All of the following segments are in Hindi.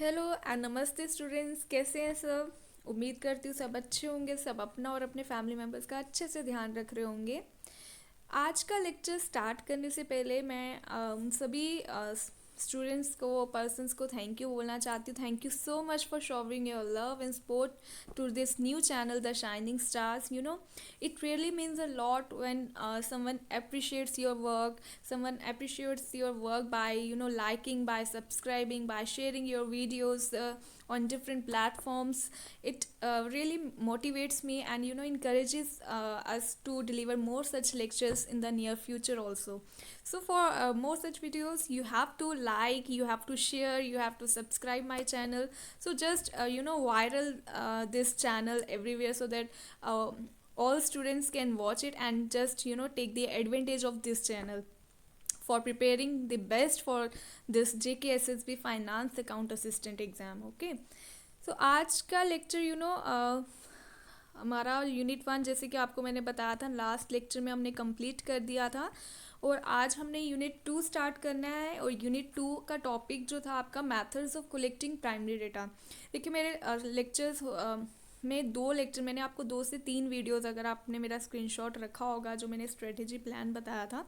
हेलो एंड नमस्ते स्टूडेंट्स, कैसे हैं सब। उम्मीद करती हूँ सब अच्छे होंगे, सब अपना और अपने फैमिली मेम्बर्स का अच्छे से ध्यान रख रहे होंगे। आज का लेक्चर स्टार्ट करने से पहले मैं सभी स्टूडेंट्स को, पर्सन्स को थैंक यू बोलना चाहती हूँ। Thank you so much for showing your love and support to this new channel the shining stars. It really means a lot when someone appreciates your work, someone appreciates your work by liking, by subscribing, by sharing your videos on different platforms. It really motivates me and encourages us to deliver more such lectures in the near future also. So for more such videos, you have to like, you have to share, you have to subscribe my channel. So just viral this channel everywhere so that all students can watch it and just take the advantage of this channel for preparing the best for this JKSSB Finance Account Assistant exam. Okay, so आज का लेक्चर हमारा यूनिट 1, जैसे कि आपको मैंने बताया था लास्ट लेक्चर में हमने कंप्लीट कर दिया था, और आज हमने यूनिट 2 स्टार्ट करना है। और यूनिट 2 का टॉपिक जो था आपका methods of collecting primary data. देखिए मेरे लेक्चर्स में 2 लेक्चर, मैंने आपको 2 से 3 वीडियोस, अगर आपने मेरा स्क्रीनशॉट रखा होगा जो मैंने स्ट्रेटेजी प्लान बताया था,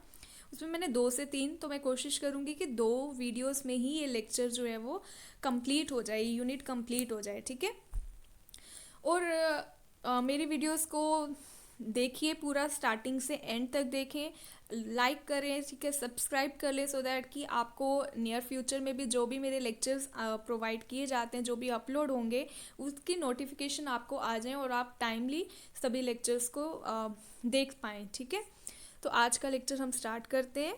उसमें मैंने 2 से 3, तो मैं कोशिश करूँगी कि 2 वीडियोस में ही ये लेक्चर जो है वो कंप्लीट हो जाए, यूनिट कंप्लीट हो जाए, ठीक है। और मेरी वीडियोस को देखिए, पूरा स्टार्टिंग से एंड तक देखें, लाइक करें, ठीक है, सब्सक्राइब कर लें, सो दैट कि आपको नियर फ्यूचर में भी जो भी मेरे लेक्चर्स प्रोवाइड किए जाते हैं, जो भी अपलोड होंगे, उसकी नोटिफिकेशन आपको आ जाए और आप टाइमली सभी लेक्चर्स को देख पाएँ, ठीक है। तो आज का लेक्चर हम स्टार्ट करते हैं।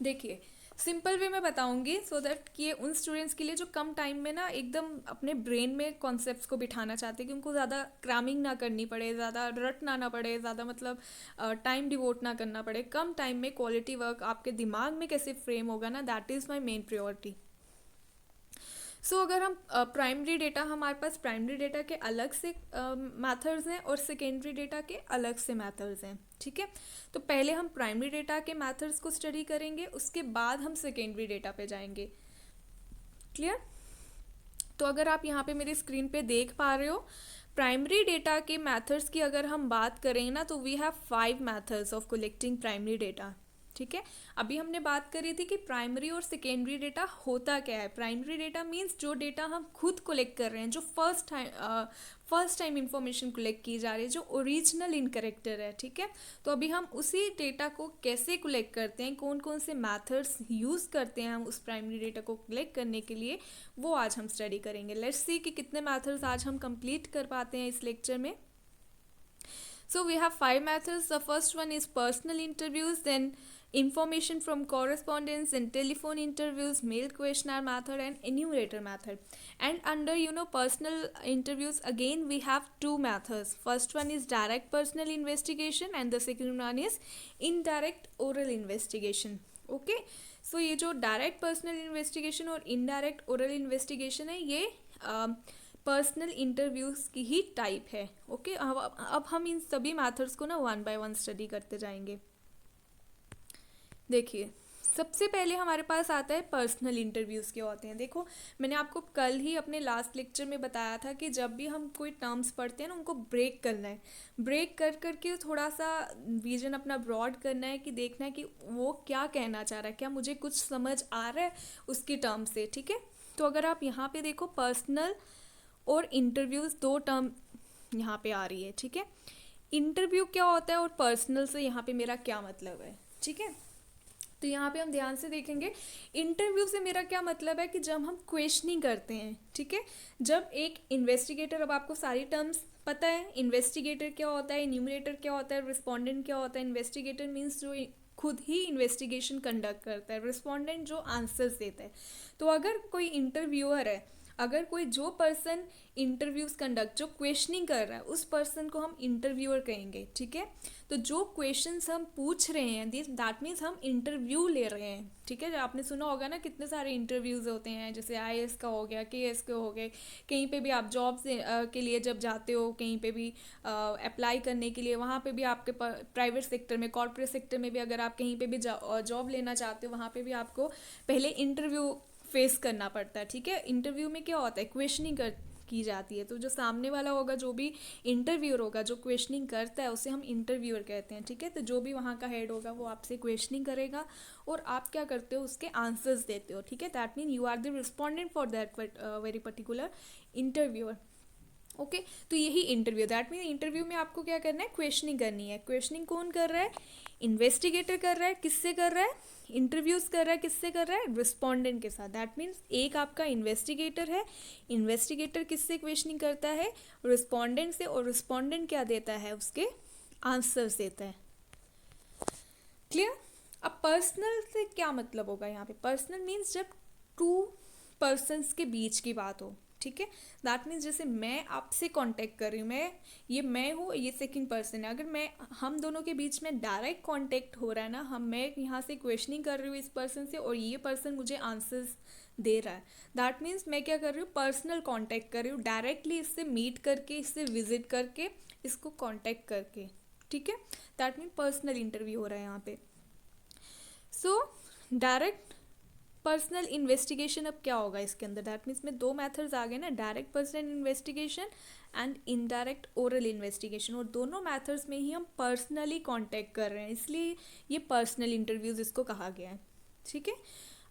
देखिए सिंपल वे में बताऊंगी सो दैट कि ये उन स्टूडेंट्स के लिए जो कम टाइम में ना एकदम अपने ब्रेन में कॉन्सेप्ट्स को बिठाना चाहते हैं, कि उनको ज़्यादा क्रैमिंग ना करनी पड़े, ज़्यादा रटना ना पड़े, ज़्यादा मतलब टाइम डिवोट ना करना पड़े। कम टाइम में क्वालिटी वर्क आपके दिमाग में कैसे फ्रेम होगा ना, that is my main priority. So अगर हम प्राइमरी डेटा, हमारे पास प्राइमरी डेटा के अलग से मैथड्स हैं और सेकेंडरी डेटा के अलग से मैथड्स हैं, ठीक है। तो पहले हम प्राइमरी डेटा के मैथड्स को स्टडी करेंगे, उसके बाद हम सेकेंडरी डेटा पे जाएंगे। क्लियर? तो अगर आप यहाँ पे मेरी स्क्रीन पे देख पा रहे हो, प्राइमरी डेटा के मैथड्स की अगर हम बात करें ना, तो we have 5 methods of collecting primary data, ठीक है। अभी हमने बात करी थी कि प्राइमरी और सेकेंडरी डेटा होता क्या है। प्राइमरी डेटा मीन्स जो डेटा हम खुद कलेक्ट कर रहे हैं, जो फर्स्ट टाइम इंफॉर्मेशन कलेक्ट की जा रही है, जो ओरिजिनल इन कैरेक्टर है, ठीक है। तो अभी हम उसी डेटा को कैसे कलेक्ट करते हैं, कौन कौन से मैथड्स यूज़ करते हैं हम उस प्राइमरी डेटा को कलेक्ट करने के लिए, वो आज हम स्टडी करेंगे। लेट्स सी कि कितने मैथड्स आज हम कंप्लीट कर पाते हैं इस लेक्चर में। So we have 5 methods. The first one is personal interviews, then information from correspondence and telephone interviews, mail questionnaire method, and enumerator method. And under personal interviews, again we have 2 methods. First one is direct personal investigation and the second one is indirect oral investigation. Okay, so ये जो direct personal investigation और indirect oral investigation है, ये पर्सनल इंटरव्यूज़ की ही टाइप है। ओके, अब हम इन सभी मैथड्स को ना 1 बाय 1 स्टडी करते जाएंगे। देखिए सबसे पहले हमारे पास आता है पर्सनल इंटरव्यूज़ क्या होते हैं। देखो मैंने आपको कल ही अपने लास्ट लेक्चर में बताया था कि जब भी हम कोई टर्म्स पढ़ते हैं ना, उनको ब्रेक करना है, ब्रेक कर करके थोड़ा सा विजन अपना ब्रॉड करना है, कि देखना है कि वो क्या कहना चाह रहा है, क्या मुझे कुछ समझ आ रहा है उसकी टर्म से, ठीक है। तो अगर आप यहाँ पे देखो, पर्सनल और इंटरव्यूज़ 2 टर्म यहाँ पे आ रही है, ठीक है। इंटरव्यू क्या होता है और पर्सनल से यहाँ पे मेरा क्या मतलब है, ठीक है। तो यहाँ पे हम ध्यान से देखेंगे, इंटरव्यू से मेरा क्या मतलब है कि जब हम क्वेश्चनिंग करते हैं, ठीक है। जब एक इन्वेस्टिगेटर, अब आपको सारी टर्म्स पता है, इन्वेस्टिगेटर क्या होता है, इन्यूमरेटर क्या होता है, रिस्पोंडेंट क्या होता है। इन्वेस्टिगेटर मीन्स जो खुद ही इन्वेस्टिगेशन कंडक्ट करता है, रिस्पोंडेंट जो आंसर्स देता है। तो अगर कोई इंटरव्यूअर है, अगर कोई जो पर्सन इंटरव्यूज़ कंडक्ट, जो क्वेश्चनिंग कर रहा है, उस पर्सन को हम इंटरव्यूअर कहेंगे, ठीक है। तो जो क्वेश्चंस हम पूछ रहे हैं, दैट मीन्स हम इंटरव्यू ले रहे हैं, ठीक है। आपने सुना होगा ना, कितने सारे इंटरव्यूज़ होते हैं, जैसे IAS का हो गया, KS के हो गए, कहीं पे भी आप जॉब के लिए जब जाते हो, कहीं पे भी अप्लाई करने के लिए, वहाँ पे भी आपके प्राइवेट सेक्टर में, कॉर्पोरेट सेक्टर में भी अगर आप कहीं पे भी जॉब लेना चाहते हो, वहाँ पे भी आपको पहले इंटरव्यू फेस करना पड़ता है, ठीक है। इंटरव्यू में क्या होता है, क्वेश्चनिंग की जाती है, तो जो सामने वाला होगा, जो भी इंटरव्यूअर होगा, जो क्वेश्चनिंग करता है उसे हम इंटरव्यूअर कहते हैं, ठीक है। तो जो भी वहाँ का हेड होगा वो आपसे क्वेश्चनिंग करेगा और आप क्या करते हो, उसके आंसर्स देते हो, ठीक है। That mean you are the respondent for that very particular interviewer. Okay, तो यही इंटरव्यू, दैट मीन इंटरव्यू में आपको क्या करना है, क्वेश्चनिंग करनी है। क्वेश्चनिंग कौन कर रहा है, इन्वेस्टिगेटर कर रहा है। किससे कर रहा है, इंटरव्यूज कर रहा है। किससे कर रहा है, रिस्पॉन्डेंट के साथ। दैट मीन्स एक आपका इन्वेस्टिगेटर है, इन्वेस्टिगेटर किससे क्वेश्चनिंग करता है, रिस्पॉन्डेंट से, और रिस्पॉन्डेंट क्या देता है, उसके आंसर्स देता है। क्लियर। अब पर्सनल से क्या मतलब होगा यहाँ पे, पर्सनल मीन्स जब टू पर्सन्स के बीच की बात हो, ठीक है। दैट मीन्स जैसे मैं आपसे कांटेक्ट कर रही हूँ, मैं हूँ, ये सेकंड पर्सन है। अगर हम दोनों के बीच में डायरेक्ट कांटेक्ट हो रहा है ना, मैं यहाँ से क्वेश्चनिंग कर रही हूँ इस पर्सन से और ये पर्सन मुझे आंसर्स दे रहा है। दैट मीन्स मैं क्या कर रही हूँ, पर्सनल कांटेक्ट कर रही हूँ, डायरेक्टली इससे मीट करके, इससे विजिट करके, इसको कांटेक्ट करके, ठीक है। दैट मीन पर्सनल इंटरव्यू हो रहा है यहाँ पे। सो डायरेक्ट पर्सनल इन्वेस्टिगेशन, अब क्या होगा इसके अंदर, दैट मीन्स में दो मेथड्स आ गए ना, direct personal investigation and indirect oral investigation. और दोनों मेथड्स में ही हम पर्सनली कांटेक्ट कर रहे हैं, इसलिए ये पर्सनल इंटरव्यूज इसको कहा गया है, ठीक है।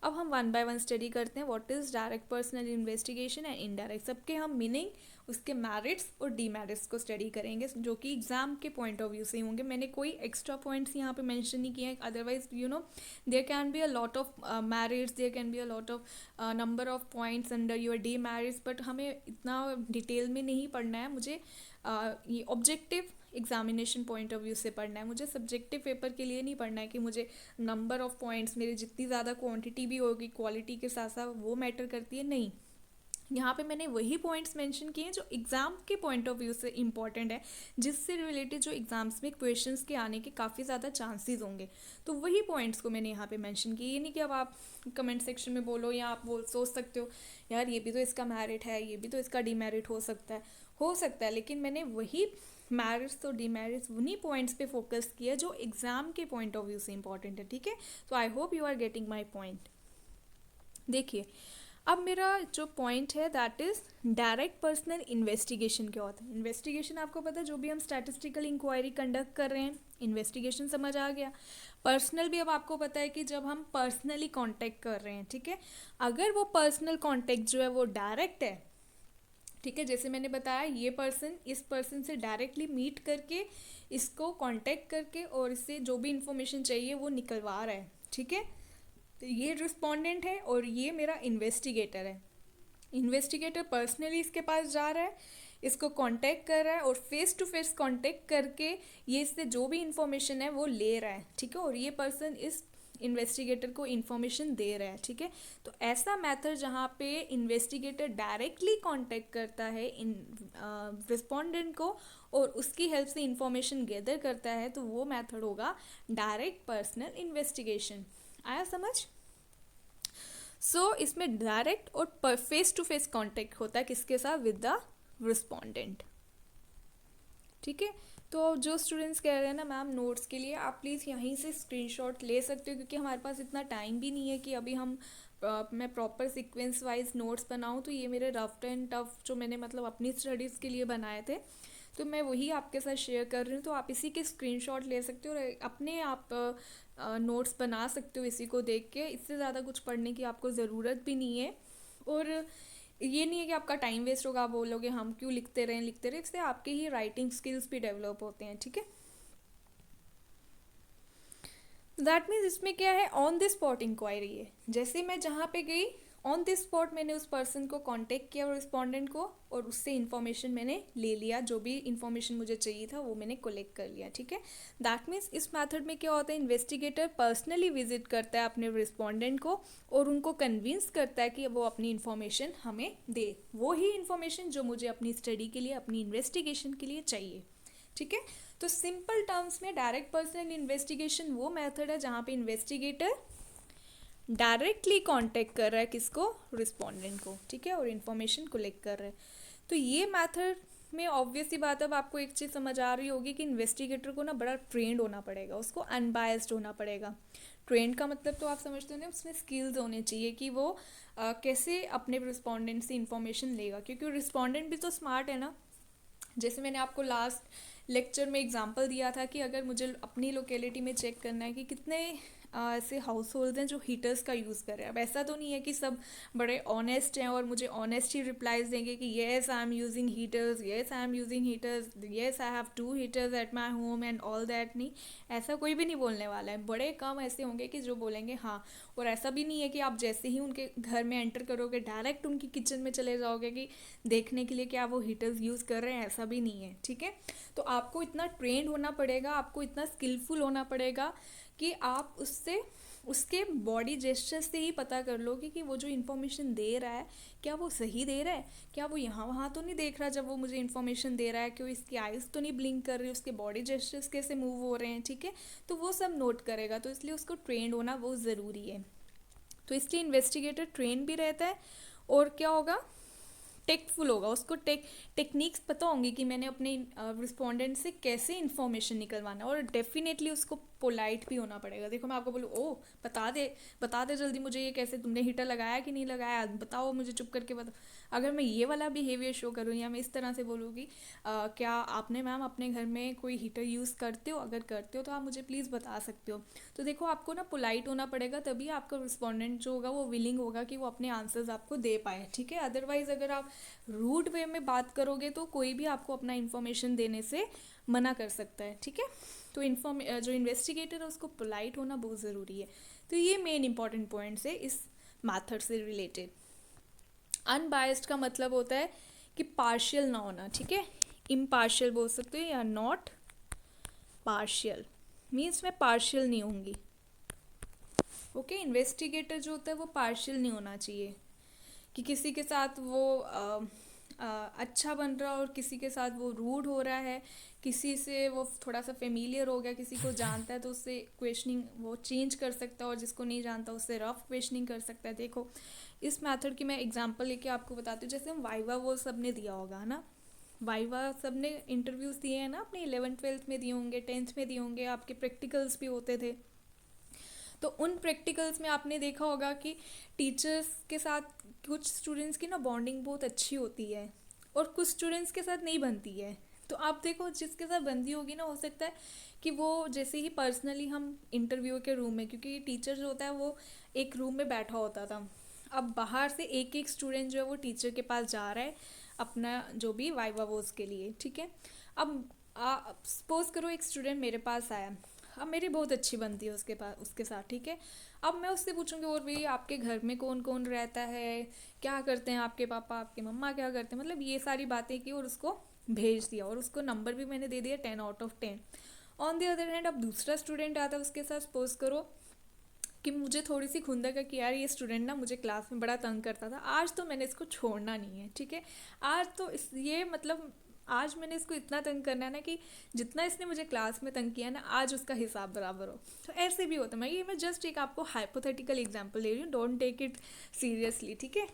अब हम वन बाय वन स्टडी करते हैं, what is direct personal investigation and indirect. सबके हम मीनिंग, उसके मेरिट्स और डीमेरिट्स को स्टडी करेंगे, जो कि एग्जाम के पॉइंट ऑफ व्यू से होंगे। मैंने कोई एक्स्ट्रा पॉइंट्स यहाँ पे मेंशन नहीं किए हैं, otherwise there can be a lot of merits, there can be a lot of number of points under your demerits, but हमें इतना डिटेल में नहीं पढ़ना है। मुझे ये objective examination point of view से पढ़ना है, मुझे सब्जेक्टिव पेपर के लिए नहीं पढ़ना है कि मुझे नंबर ऑफ पॉइंट्स, मेरी जितनी ज़्यादा क्वांटिटी भी होगी, क्वालिटी के साथ साथ वो मैटर करती है, नहीं। यहाँ पे मैंने वही पॉइंट्स मेंशन किए हैं जो एग्ज़ाम के पॉइंट ऑफ व्यू से इंपॉर्टेंट है, जिससे रिलेटेड जो एग्जाम्स में क्वेश्चंस के आने के काफ़ी ज़्यादा चांसेस होंगे। तो वही पॉइंट्स को मैंने यहाँ पे मेंशन किए। ये नहीं कि अब आप कमेंट सेक्शन में बोलो या आप सोच सकते हो यार ये भी तो इसका मेरिट है, ये भी तो इसका डीमेरिट हो सकता है, लेकिन मैंने वही मेरिट्स और डीमेरिट्स उन्हीं पॉइंट्स पे फोकस किया जो एग्ज़ाम के पॉइंट ऑफ व्यू से इंपॉर्टेंट है, ठीक है। तो I hope you are getting my point. देखिए, अब मेरा जो पॉइंट है that is direct personal investigation. क्या होता है इन्वेस्टिगेशन, आपको पता है, जो भी हम स्टैटिस्टिकल इंक्वायरी कंडक्ट कर रहे हैं, इन्वेस्टिगेशन समझ आ गया। पर्सनल भी अब आपको पता है कि जब हम पर्सनली कांटेक्ट कर रहे हैं, ठीक है। अगर वो पर्सनल कांटेक्ट जो है वो डायरेक्ट है, ठीक है, जैसे मैंने बताया ये पर्सन इस पर्सन से डायरेक्टली मीट करके, इसको कांटेक्ट करके और इससे जो भी इंफॉर्मेशन चाहिए वो निकलवा रहा है, ठीक है। तो ये रिस्पोंडेंट है और ये मेरा इन्वेस्टिगेटर है। इन्वेस्टिगेटर पर्सनली इसके पास जा रहा है, इसको कांटेक्ट कर रहा है और फेस टू फेस कांटेक्ट करके ये इससे जो भी इंफॉर्मेशन है वो ले रहा है, ठीक है। और ये पर्सन इस इन्वेस्टिगेटर को इन्फॉर्मेशन दे रहा है, ठीक है। तो ऐसा मेथड जहाँ पे इन्वेस्टिगेटर डायरेक्टली कांटेक्ट करता है रिस्पोंडेंट को और उसकी हेल्प से इंफॉर्मेशन गैदर करता है, तो वो मेथड होगा डायरेक्ट पर्सनल इन्वेस्टिगेशन। आया समझ। इसमें डायरेक्ट और फेस टू फेस कांटेक्ट होता है किसके साथ, विद द रिस्पोंडेंट, ठीक है। तो जो स्टूडेंट्स कह रहे हैं ना मैम नोट्स के लिए, आप प्लीज़ यहीं से स्क्रीनशॉट ले सकते हो, क्योंकि हमारे पास इतना टाइम भी नहीं है कि अभी मैं प्रॉपर सीक्वेंस वाइज नोट्स बनाऊँ। तो ये मेरे रफ एंड टफ जो मैंने मतलब अपनी स्टडीज़ के लिए बनाए थे, तो मैं वही आपके साथ शेयर कर रही हूँ। तो आप इसी के स्क्रीनशॉट ले सकते हो और अपने आप नोट्स बना सकते हो इसी को देख के। इससे ज़्यादा कुछ पढ़ने की आपको ज़रूरत भी नहीं है, और ये नहीं है कि आपका टाइम वेस्ट होगा, आप बोलोगे हम क्यों लिखते रहें। इससे आपके ही राइटिंग स्किल्स भी डेवलप होते हैं, ठीक है। दैट मीन्स इसमें क्या है, ऑन द स्पॉट इंक्वायरी है। जैसे मैं जहाँ पे गई, ऑन द स्पॉट मैंने उस पर्सन को कांटेक्ट किया, रिस्पोंडेंट को, और उससे इन्फॉर्मेशन मैंने ले लिया, जो भी इन्फॉर्मेशन मुझे चाहिए था वो मैंने कलेक्ट कर लिया, ठीक है। दैट मीन्स इस मेथड में क्या होता है, इन्वेस्टिगेटर पर्सनली विजिट करता है अपने रिस्पोंडेंट को और उनको कन्विंस करता है कि वो अपनी इन्फॉर्मेशन हमें दे, वो ही इन्फॉर्मेशन जो मुझे अपनी स्टडी के लिए, अपनी इन्वेस्टिगेशन के लिए चाहिए, ठीक है। तो सिंपल टर्म्स में डायरेक्ट पर्सनल इन्वेस्टिगेशन वो मेथड है जहाँ पे इन्वेस्टिगेटर डायरेक्टली कांटेक्ट कर रहा है किसको, रिस्पोंडेंट को, ठीक है, और इन्फॉर्मेशन कलेक्ट कर रहा है। तो ये मेथड इसमें ऑब्वियस सी बात है, अब आपको एक चीज़ समझ आ रही होगी कि इन्वेस्टिगेटर को ना बड़ा ट्रेंड होना पड़ेगा, उसको अनबायस्ड होना पड़ेगा। ट्रेंड का मतलब तो आप समझते हो ना, उसमें स्किल्स होने चाहिए कि वो कैसे अपने रिस्पोंडेंट से इंफॉर्मेशन लेगा, क्योंकि रिस्पोंडेंट भी तो स्मार्ट है ना। जैसे मैंने आपको लास्ट लेक्चर में एग्जांपल दिया था कि अगर मुझे अपनी लोकेलिटी में चेक करना है कि कितने ऐसे हाउस होल्ड हैं जो हीटर्स का यूज़ कर रहे हैं। अब ऐसा तो नहीं है कि सब बड़े ऑनेस्ट हैं और मुझे ऑनेस्ट ही रिप्लाइज देंगे कि yes I am using heaters, yes I am using heaters, yes I have 2 heaters at my home and all that. नहीं, ऐसा कोई भी नहीं बोलने वाला है। बड़े कम ऐसे होंगे कि जो बोलेंगे हाँ। और ऐसा भी नहीं है कि आप जैसे ही उनके घर में एंटर करोगे डायरेक्ट उनकी किचन में चले जाओगे कि देखने के लिए क्या वो हीटर्स यूज़ कर रहे हैं, ऐसा भी नहीं है। ठीक है, तो आपको इतना ट्रेंड होना पड़ेगा, आपको इतना स्किलफुल होना पड़ेगा कि आप उससे उसके बॉडी जेस्चर्स से ही पता कर लोगे कि वो जो इन्फॉर्मेशन दे रहा है क्या वो सही दे रहा है, क्या वो यहाँ वहाँ तो नहीं देख रहा जब वो मुझे इन्फॉर्मेशन दे रहा है, कि इसकी आइज़ तो नहीं ब्लिंक कर रही, उसके बॉडी जेस्चर्स कैसे मूव हो रहे हैं। ठीक है, तो वो सब नोट करेगा, तो इसलिए उसको ट्रेंड होना बहुत ज़रूरी है। तो इसलिए इन्वेस्टिगेटर ट्रेन भी रहता है और क्या होगा, टेक्टफुल होगा, उसको टेक्निक्स पता होंगी कि मैंने अपने रिस्पोंडेंट से कैसे इन्फॉर्मेशन निकलवाना है। और डेफिनेटली उसको पोलाइट भी होना पड़ेगा। देखो मैं आपको बोलूँ ओ बता दे जल्दी मुझे ये कैसे, तुमने हीटर लगाया कि नहीं लगाया, बताओ मुझे, चुप करके बताओ। अगर मैं ये वाला बिहेवियर शो करूँ या मैं इस तरह से बोलूँगी क्या आपने मैम अपने घर में कोई हीटर यूज़ करते हो, अगर करते हो तो आप मुझे प्लीज़ बता सकते हो। तो देखो आपको ना पोलाइट होना पड़ेगा, तभी आपका रिस्पोंडेंट जो होगा वो विलिंग होगा कि वो अपने आंसर्स आपको दे पाए। ठीक है, अदरवाइज अगर आप रूड वे में बात करोगे तो कोई भी आपको अपना इन्फॉर्मेशन देने से मना कर सकता है। ठीक है, तो जो इन्वेस्टिगेटर है उसको पोलाइट होना बहुत ज़रूरी है। तो ये मेन इंपॉर्टेंट पॉइंट्स है इस मैथड से रिलेटेड। अनबायस्ड का मतलब होता है कि पार्शियल ना होना। ठीक है, इम्पार्शियल बोल सकते हो या नॉट पार्शियल, मीन्स मैं पार्शियल नहीं होंगी। ओके, इन्वेस्टिगेटर जो होता है वो पार्शियल नहीं होना चाहिए कि किसी के साथ वो अच्छा बन रहा और किसी के साथ वो रूड हो रहा है, किसी से वो थोड़ा सा फेमिलियर हो गया, किसी को जानता है तो उससे क्वेश्चनिंग वो चेंज कर सकता है, और जिसको नहीं जानता उससे रफ क्वेश्चनिंग कर सकता है। देखो इस मेथड की मैं एग्जांपल लेके आपको बताती हूँ। जैसे हम वाइवा वो सब ने दिया होगा है ना, वाइवा सब ने इंटरव्यूज़ दिए हैं ना, अपने 11th-12th में दिए होंगे, 10th में दिए होंगे, आपके प्रैक्टिकल्स भी होते थे। तो उन प्रैक्टिकल्स में आपने देखा होगा कि टीचर्स के साथ कुछ स्टूडेंट्स की ना बॉन्डिंग बहुत अच्छी होती है और कुछ स्टूडेंट्स के साथ नहीं बनती है। तो आप देखो जिसके साथ बनती होगी ना, हो सकता है कि वो जैसे ही पर्सनली हम इंटरव्यू के रूम में, क्योंकि टीचर जो होता है वो एक रूम में बैठा होता था, अब बाहर से एक एक स्टूडेंट जो है वो टीचर के पास जा रहा है अपना जो भी वाइवा वोस के लिए। ठीक है, अब सपोज करो एक स्टूडेंट मेरे पास आया, अब मेरी बहुत अच्छी बनती है उसके साथ। ठीक है, अब मैं उससे पूछूंगी और भी आपके घर में कौन कौन रहता है, क्या करते हैं आपके पापा, आपके मम्मा क्या करते हैं, मतलब ये सारी बातें की और उसको भेज दिया, और उसको नंबर भी मैंने दे दिया 10/10। ऑन द अदर हैंड अब दूसरा स्टूडेंट आता है उसके साथ, सपोज करो कि मुझे थोड़ी सी खुंदक है कि यार ये स्टूडेंट ना मुझे क्लास में बड़ा तंग करता था, आज तो मैंने इसको छोड़ना नहीं है। ठीक है, आज तो ये मतलब आज मैंने इसको इतना तंग करना है ना कि जितना इसने मुझे क्लास में तंग किया ना, आज उसका हिसाब बराबर हो। तो ऐसे भी होता है। मैं जस्ट एक आपको हाइपोथेटिकल एग्जांपल ले रही हूँ, डोंट टेक इट सीरियसली। ठीक है,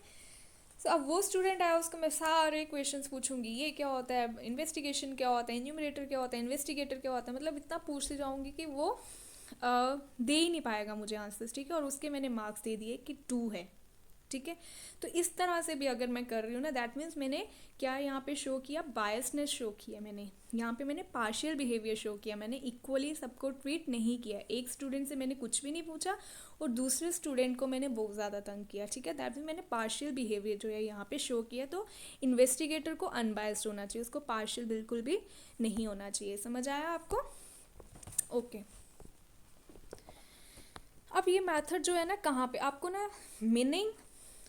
तो अब वो स्टूडेंट आया, उसको मैं सारे क्वेश्चंस पूछूंगी, ये क्या होता है, इन्वेस्टिगेशन क्या होता है, इन्यूमरेटर क्या होता है, इन्वेस्टिगेटर क्या होता है, मतलब इतना पूछते जाऊंगी कि वो दे ही नहीं पाएगा मुझे आंसर्स। ठीक है, और उसके मैंने मार्क्स दे दिए कि 2 है। ठीक है, तो इस तरह से भी अगर मैं कर रही हूँ ना, दैट मीन्स मैंने क्या यहाँ पे शो किया, बायसनेस शो किया, मैंने यहाँ पे मैंने पार्शियल बिहेवियर शो किया, मैंने इक्वली सबको ट्रीट नहीं किया। एक स्टूडेंट से मैंने कुछ भी नहीं पूछा और दूसरे स्टूडेंट को मैंने बहुत ज़्यादा तंग किया। ठीक है, दैट मीन्स मैंने पार्शियल बिहेवियर जो है यहाँ पे शो किया। तो इन्वेस्टिगेटर को अनबायस्ड होना चाहिए, उसको पार्शियल बिल्कुल भी नहीं होना चाहिए। समझ आया आपको? ओके, अब ये मेथड जो है ना, कहाँ पे आपको ना मीनिंग,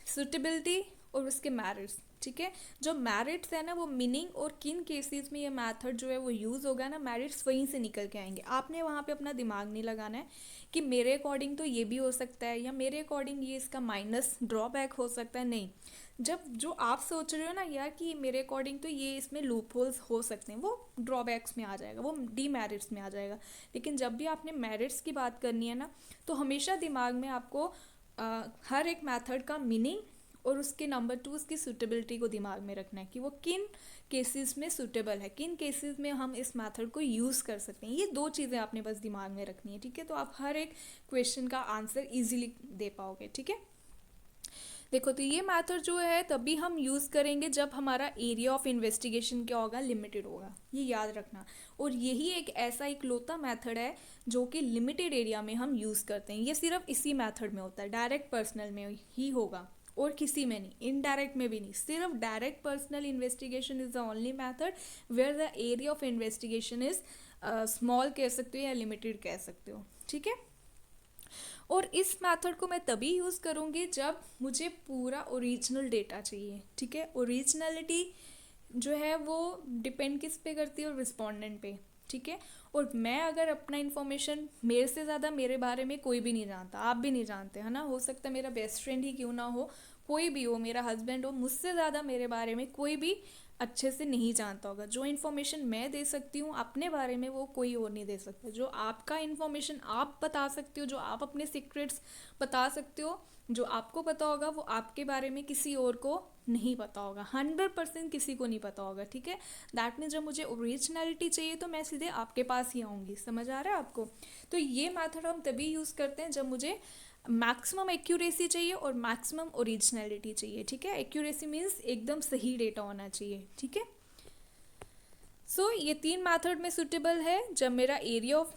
सुटेबिलिटी और उसके मेरिट्स। ठीक है, जो मेरिट्स है ना वो मीनिंग और किन केसेस में ये मेथड जो है वो यूज़ होगा ना, मेरिट्स वहीं से निकल के आएंगे। आपने वहाँ पे अपना दिमाग नहीं लगाना है कि मेरे अकॉर्डिंग तो ये भी हो सकता है या मेरे अकॉर्डिंग ये इसका माइनस ड्रॉबैक हो सकता है। नहीं, जब जो आप सोच रहे हो ना यार कि मेरे अकॉर्डिंग तो ये इसमें लूप होल्स हो सकते हैं, वो ड्रॉबैक्स में आ जाएगा, वो डीमेरिट्स में आ जाएगा। लेकिन जब भी आपने मेरिट्स की बात करनी है ना, तो हमेशा दिमाग में आपको हर एक मेथड का मीनिंग और उसके नंबर 2 उसकी सूटेबिलिटी को दिमाग में रखना है कि वो किन केसेस में सूटेबल है, किन केसेस में हम इस मेथड को यूज़ कर सकते हैं। ये 2 चीज़ें आपने बस दिमाग में रखनी है, ठीक है। तो आप हर एक क्वेश्चन का आंसर ईजिली दे पाओगे, ठीक है। देखो, तो ये मेथड जो है तभी हम यूज़ करेंगे जब हमारा एरिया ऑफ इन्वेस्टिगेशन क्या होगा, लिमिटेड होगा, ये याद रखना। और यही एक ऐसा इकलौता मेथड है जो कि लिमिटेड एरिया में हम यूज़ करते हैं। ये सिर्फ इसी मेथड में होता है, डायरेक्ट पर्सनल में ही होगा और किसी में नहीं, इनडायरेक्ट में भी नहीं। सिर्फ direct personal investigation is the only method where the area of investigation is small कह सकते हो या लिमिटेड कह सकते हो, ठीक है। और इस मेथड को मैं तभी यूज़ करूँगी जब मुझे पूरा ओरिजिनल डेटा चाहिए, ठीक है। ओरिजिनलिटी जो है वो डिपेंड किस पे करती है, रिस्पोंडेंट पे, ठीक है। और मैं अगर अपना इन्फॉर्मेशन, मेरे से ज़्यादा मेरे बारे में कोई भी नहीं जानता, आप भी नहीं जानते, है ना। हो सकता है मेरा बेस्ट फ्रेंड ही क्यों ना हो, कोई भी हो, मेरा हस्बैंड हो, मुझसे ज़्यादा मेरे बारे में कोई भी अच्छे से नहीं जानता होगा। जो इन्फॉर्मेशन मैं दे सकती हूँ अपने बारे में वो कोई और नहीं दे सकता। जो आपका इन्फॉर्मेशन आप बता सकते हो, जो आप अपने सीक्रेट्स बता सकते हो, जो आपको पता होगा वो आपके बारे में किसी और को नहीं पता होगा, 100% किसी को नहीं पता होगा, ठीक है। दैट मीन्स जब मुझे ओरिजिनलिटी चाहिए तो मैं सीधे आपके पास ही आऊँगी। समझ आ रहा है आपको। तो ये मेथड हम तभी यूज़ करते हैं जब मुझे मैक्सिमम एक्यूरेसी चाहिए और मैक्सिमम ओरिजिनलिटी चाहिए, ठीक है। एक्यूरेसी मीन्स एकदम सही डेटा होना चाहिए, ठीक है। सो ये 3 मेथड में सूटेबल है जब मेरा एरिया ऑफ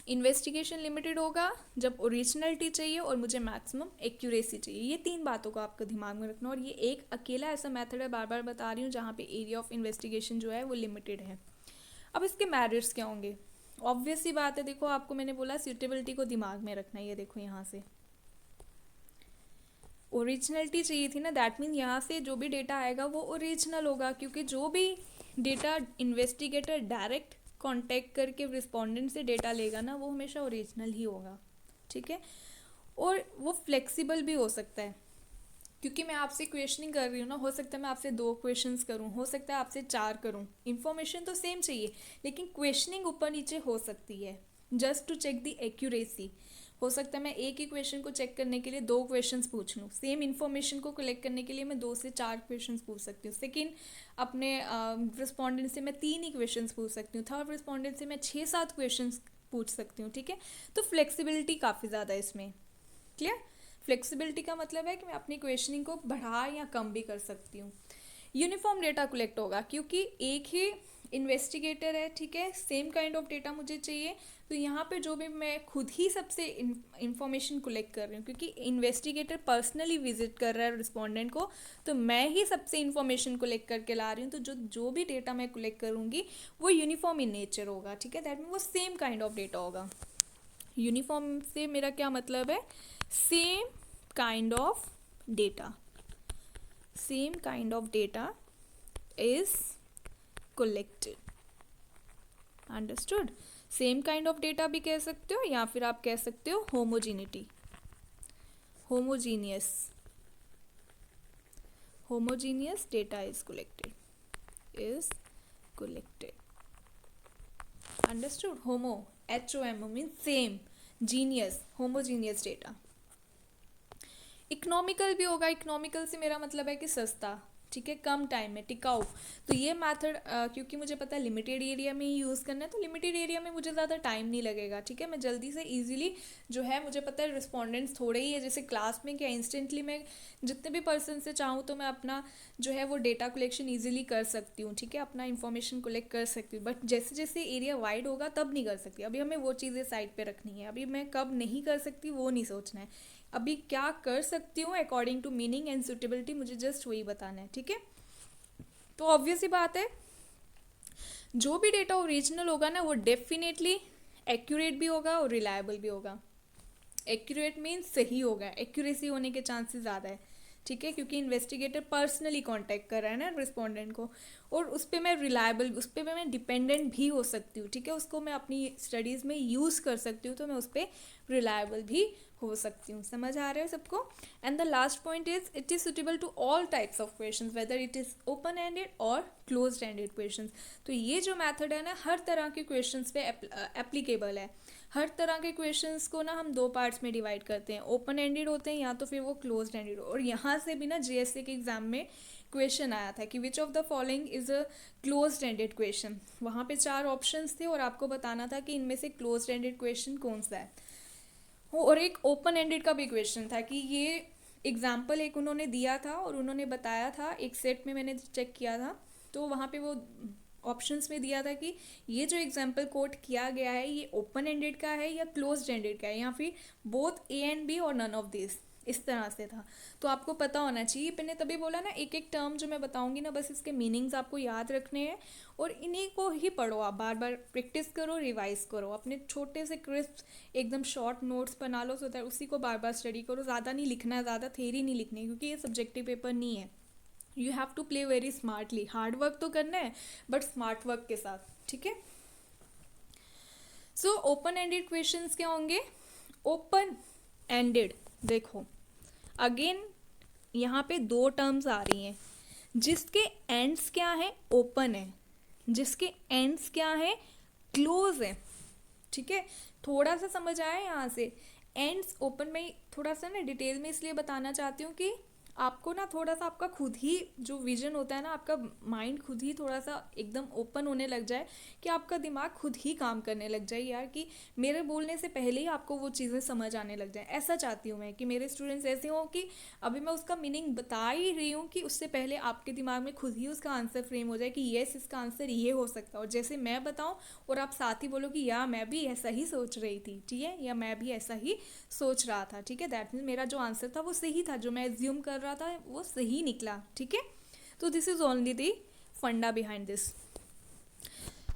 इन्वेस्टिगेशन लिमिटेड होगा, जब ओरिजिनलिटी चाहिए और मुझे मैक्सिमम एक्यूरेसी चाहिए। ये 3 बातों को आपको दिमाग में रखना। और ये एक अकेला ऐसा मेथड है, बार बार बता रही हूँ, जहाँ पे एरिया ऑफ इन्वेस्टिगेशन जो है वो लिमिटेड है। अब इसके मेरिट्स क्या होंगे, ऑब्वियस सी बात है। देखो, आपको मैंने बोला सूटेबिलिटी को दिमाग में रखना है। ये देखो, यहाँ से ओरिजिनलिटी चाहिए थी ना, दैट मीन यहाँ से जो भी डेटा आएगा वो ओरिजिनल होगा, क्योंकि जो भी डेटा इन्वेस्टिगेटर डायरेक्ट कांटेक्ट करके रिस्पोंडेंट से डेटा लेगा ना, वो हमेशा ओरिजिनल ही होगा, ठीक है। और वो फ्लेक्सिबल भी हो सकता है, क्योंकि मैं आपसे क्वेश्चनिंग कर रही हूँ ना, हो सकता है मैं आपसे 2 क्वेश्चंस करूँ, हो सकता है आपसे 4 करूँ। इन्फॉर्मेशन तो सेम चाहिए, लेकिन क्वेश्चनिंग ऊपर नीचे हो सकती है, just to check the accuracy. हो सकता है मैं एक ही क्वेश्चन को चेक करने के लिए 2 क्वेश्चंस पूछ लूँ। सेम इन्फॉर्मेशन को कलेक्ट करने के लिए मैं 2 से 4 क्वेश्चंस पूछ सकती हूँ। सेकेंड, अपने रिस्पॉन्डेंट से मैं 3 ही क्वेश्चंस पूछ सकती हूँ। थर्ड, रिस्पॉन्डेंट से मैं 6-7 क्वेश्चंस पूछ सकती हूँ, ठीक है। तो फ्लेक्सिबिलिटी काफ़ी ज़्यादा है इसमें। क्लियर। फ्लेक्सिबिलिटी का मतलब है कि मैं अपनी क्वेश्चनिंग को बढ़ा या कम भी कर सकती हूँ। यूनिफॉर्म डेटा कलेक्ट होगा, क्योंकि एक ही इन्वेस्टिगेटर है, ठीक है। सेम काइंड ऑफ डेटा मुझे चाहिए, तो यहाँ पे जो भी मैं खुद ही सबसे इंफॉर्मेशन कलेक्ट कर रही हूँ, क्योंकि इन्वेस्टिगेटर पर्सनली विजिट कर रहा है रिस्पोंडेंट को, तो मैं ही सबसे इन्फॉर्मेशन कलेक्ट करके ला रही हूँ। तो जो भी डेटा मैं कलेक्ट करूँगी वो यूनिफॉर्म इन नेचर होगा, ठीक है। दैट मीन वो सेम काइंड ऑफ डेटा होगा। यूनिफॉर्म से मेरा क्या मतलब है, same kind of data, same kind of data is collected, understood. Same kind of data भी कह सकते हो, या फिर आप कह सकते हो homogeneity, homogeneous, homogeneous data is collected, understood. Homo, HOMO means same, genius, homogeneous data. Economical भी होगा, इकोनॉमिकल से मेरा मतलब है कि सस्ता, ठीक है, कम टाइम में, टिकाऊ। तो ये मेथड क्योंकि मुझे पता है लिमिटेड एरिया में ही यूज़ करना है, तो लिमिटेड एरिया में मुझे ज़्यादा टाइम नहीं लगेगा, ठीक है। मैं जल्दी से इजीली जो है, मुझे पता है रिस्पोंडेंट्स थोड़े ही है, जैसे क्लास में क्या इंस्टेंटली मैं जितने भी पर्सन से चाहूँ तो मैं अपना जो है वो डेटा कलेक्शन ईजिली कर सकती हूँ, ठीक है, अपना इन्फॉर्मेशन कलेक्ट कर सकती हूँ। बट जैसे जैसे एरिया वाइड होगा तब नहीं कर सकती। अभी हमें वो चीज़ें साइड पर रखनी है। अभी मैं कब नहीं कर सकती वो नहीं सोचना है, अभी क्या कर सकती हूँ according to meaning and suitability, मुझे जस्ट वही बताना है, ठीक है। तो ऑब्वियस ही बात है, जो भी डेटा ओरिजिनल होगा ना वो डेफिनेटली एक्यूरेट भी होगा और रिलायबल भी होगा। एक्यूरेट मीन्स सही होगा, एक्यूरेसी होने के चांसेस ज़्यादा है, ठीक है, क्योंकि इन्वेस्टिगेटर पर्सनली कांटेक्ट कर रहा है ना रिस्पोंडेंट को, और उस पर मैं रिलायबल, उस पर मैं डिपेंडेंट भी हो सकती हूँ, ठीक है। उसको मैं अपनी स्टडीज़ में यूज़ कर सकती हूँ, तो मैं उस पर रिलायबल भी हो सकती हूँ। समझ आ रहा है सबको? And the last point is it is suitable to all types of question whether it is open ended और क्लोज एंडेड क्वेश्चन। तो ये जो मैथड है ना हर तरह के क्वेश्चन पे एप्लीकेबल है। हर तरह के क्वेश्चंस को ना हम दो पार्ट्स में डिवाइड करते हैं, ओपन एंडेड होते हैं या तो फिर वो क्लोज एंडेड। और यहाँ से भी ना जीएसए के एग्जाम में क्वेश्चन आया था कि विच of the following is a close ended question. वहाँ पे 4 ऑप्शंस थे और आपको बताना था कि इनमें से क्लोज एंडेड क्वेश्चन कौन सा है। और एक ओपन एंडेड का भी क्वेश्चन था कि ये एग्जाम्पल एक उन्होंने दिया था और उन्होंने बताया था, एक सेट में मैंने चेक किया था तो वहाँ पे वो ऑप्शंस में दिया था कि ये जो एग्जाम्पल कोट किया गया है ये ओपन एंडेड का है या क्लोज एंडेड का है या फिर बोथ ए एंड बी और नन ऑफ दिस, इस तरह से था। तो आपको पता होना चाहिए। मैंने तभी बोला ना एक एक टर्म जो मैं बताऊंगी ना बस इसके मीनिंग्स आपको याद रखने हैं और इन्हीं को ही पढ़ो, आप बार बार प्रैक्टिस करो, रिवाइज करो, अपने छोटे से क्रिस्प एकदम शॉर्ट नोट्स बना लो, सो दैट उसी को बार बार स्टडी करो। ज़्यादा नहीं लिखना है, ज़्यादा थेरी नहीं लिखनी है क्योंकि ये सब्जेक्टिव पेपर नहीं है। You have to play very smartly, hard work तो करना है बट स्मार्ट वर्क के साथ, ठीक है। सो ओपन एंडेड क्वेश्चंस क्या होंगे? ओपन एंडेड, देखो अगेन यहाँ पे 2 टर्म्स आ रही हैं जिसके एंड्स क्या है? ओपन है, जिसके एंड्स क्या है? क्लोज है, ठीक है। थोड़ा सा समझ आया यहाँ से? एंड्स ओपन में थोड़ा सा ना डिटेल में इसलिए बताना चाहती हूँ कि आपको ना थोड़ा सा आपका खुद ही जो विजन होता है ना, आपका माइंड खुद ही थोड़ा सा एकदम ओपन होने लग जाए कि आपका दिमाग खुद ही काम करने लग जाए यार, कि मेरे बोलने से पहले ही आपको वो चीज़ें समझ आने लग जाए। ऐसा चाहती हूँ मैं कि मेरे स्टूडेंट्स ऐसे हों कि अभी मैं उसका मीनिंग बता ही रही हूँ कि उससे पहले आपके दिमाग में खुद ही उसका आंसर फ्रेम हो जाए कि येस इसका आंसर ये हो सकता है। और जैसे मैं बताऊँ और आप साथ ही बोलो कि या मैं भी ऐसा ही सोच रही थी, ठीक है, या मैं भी ऐसा ही सोच रहा था, ठीक है, दैट मीन्स मेरा जो आंसर था वो सही था, जो मैं एज्यूम कर रहा था वो सही निकला, ठीक है। तो दिस इज ओनली द फंडा behind this.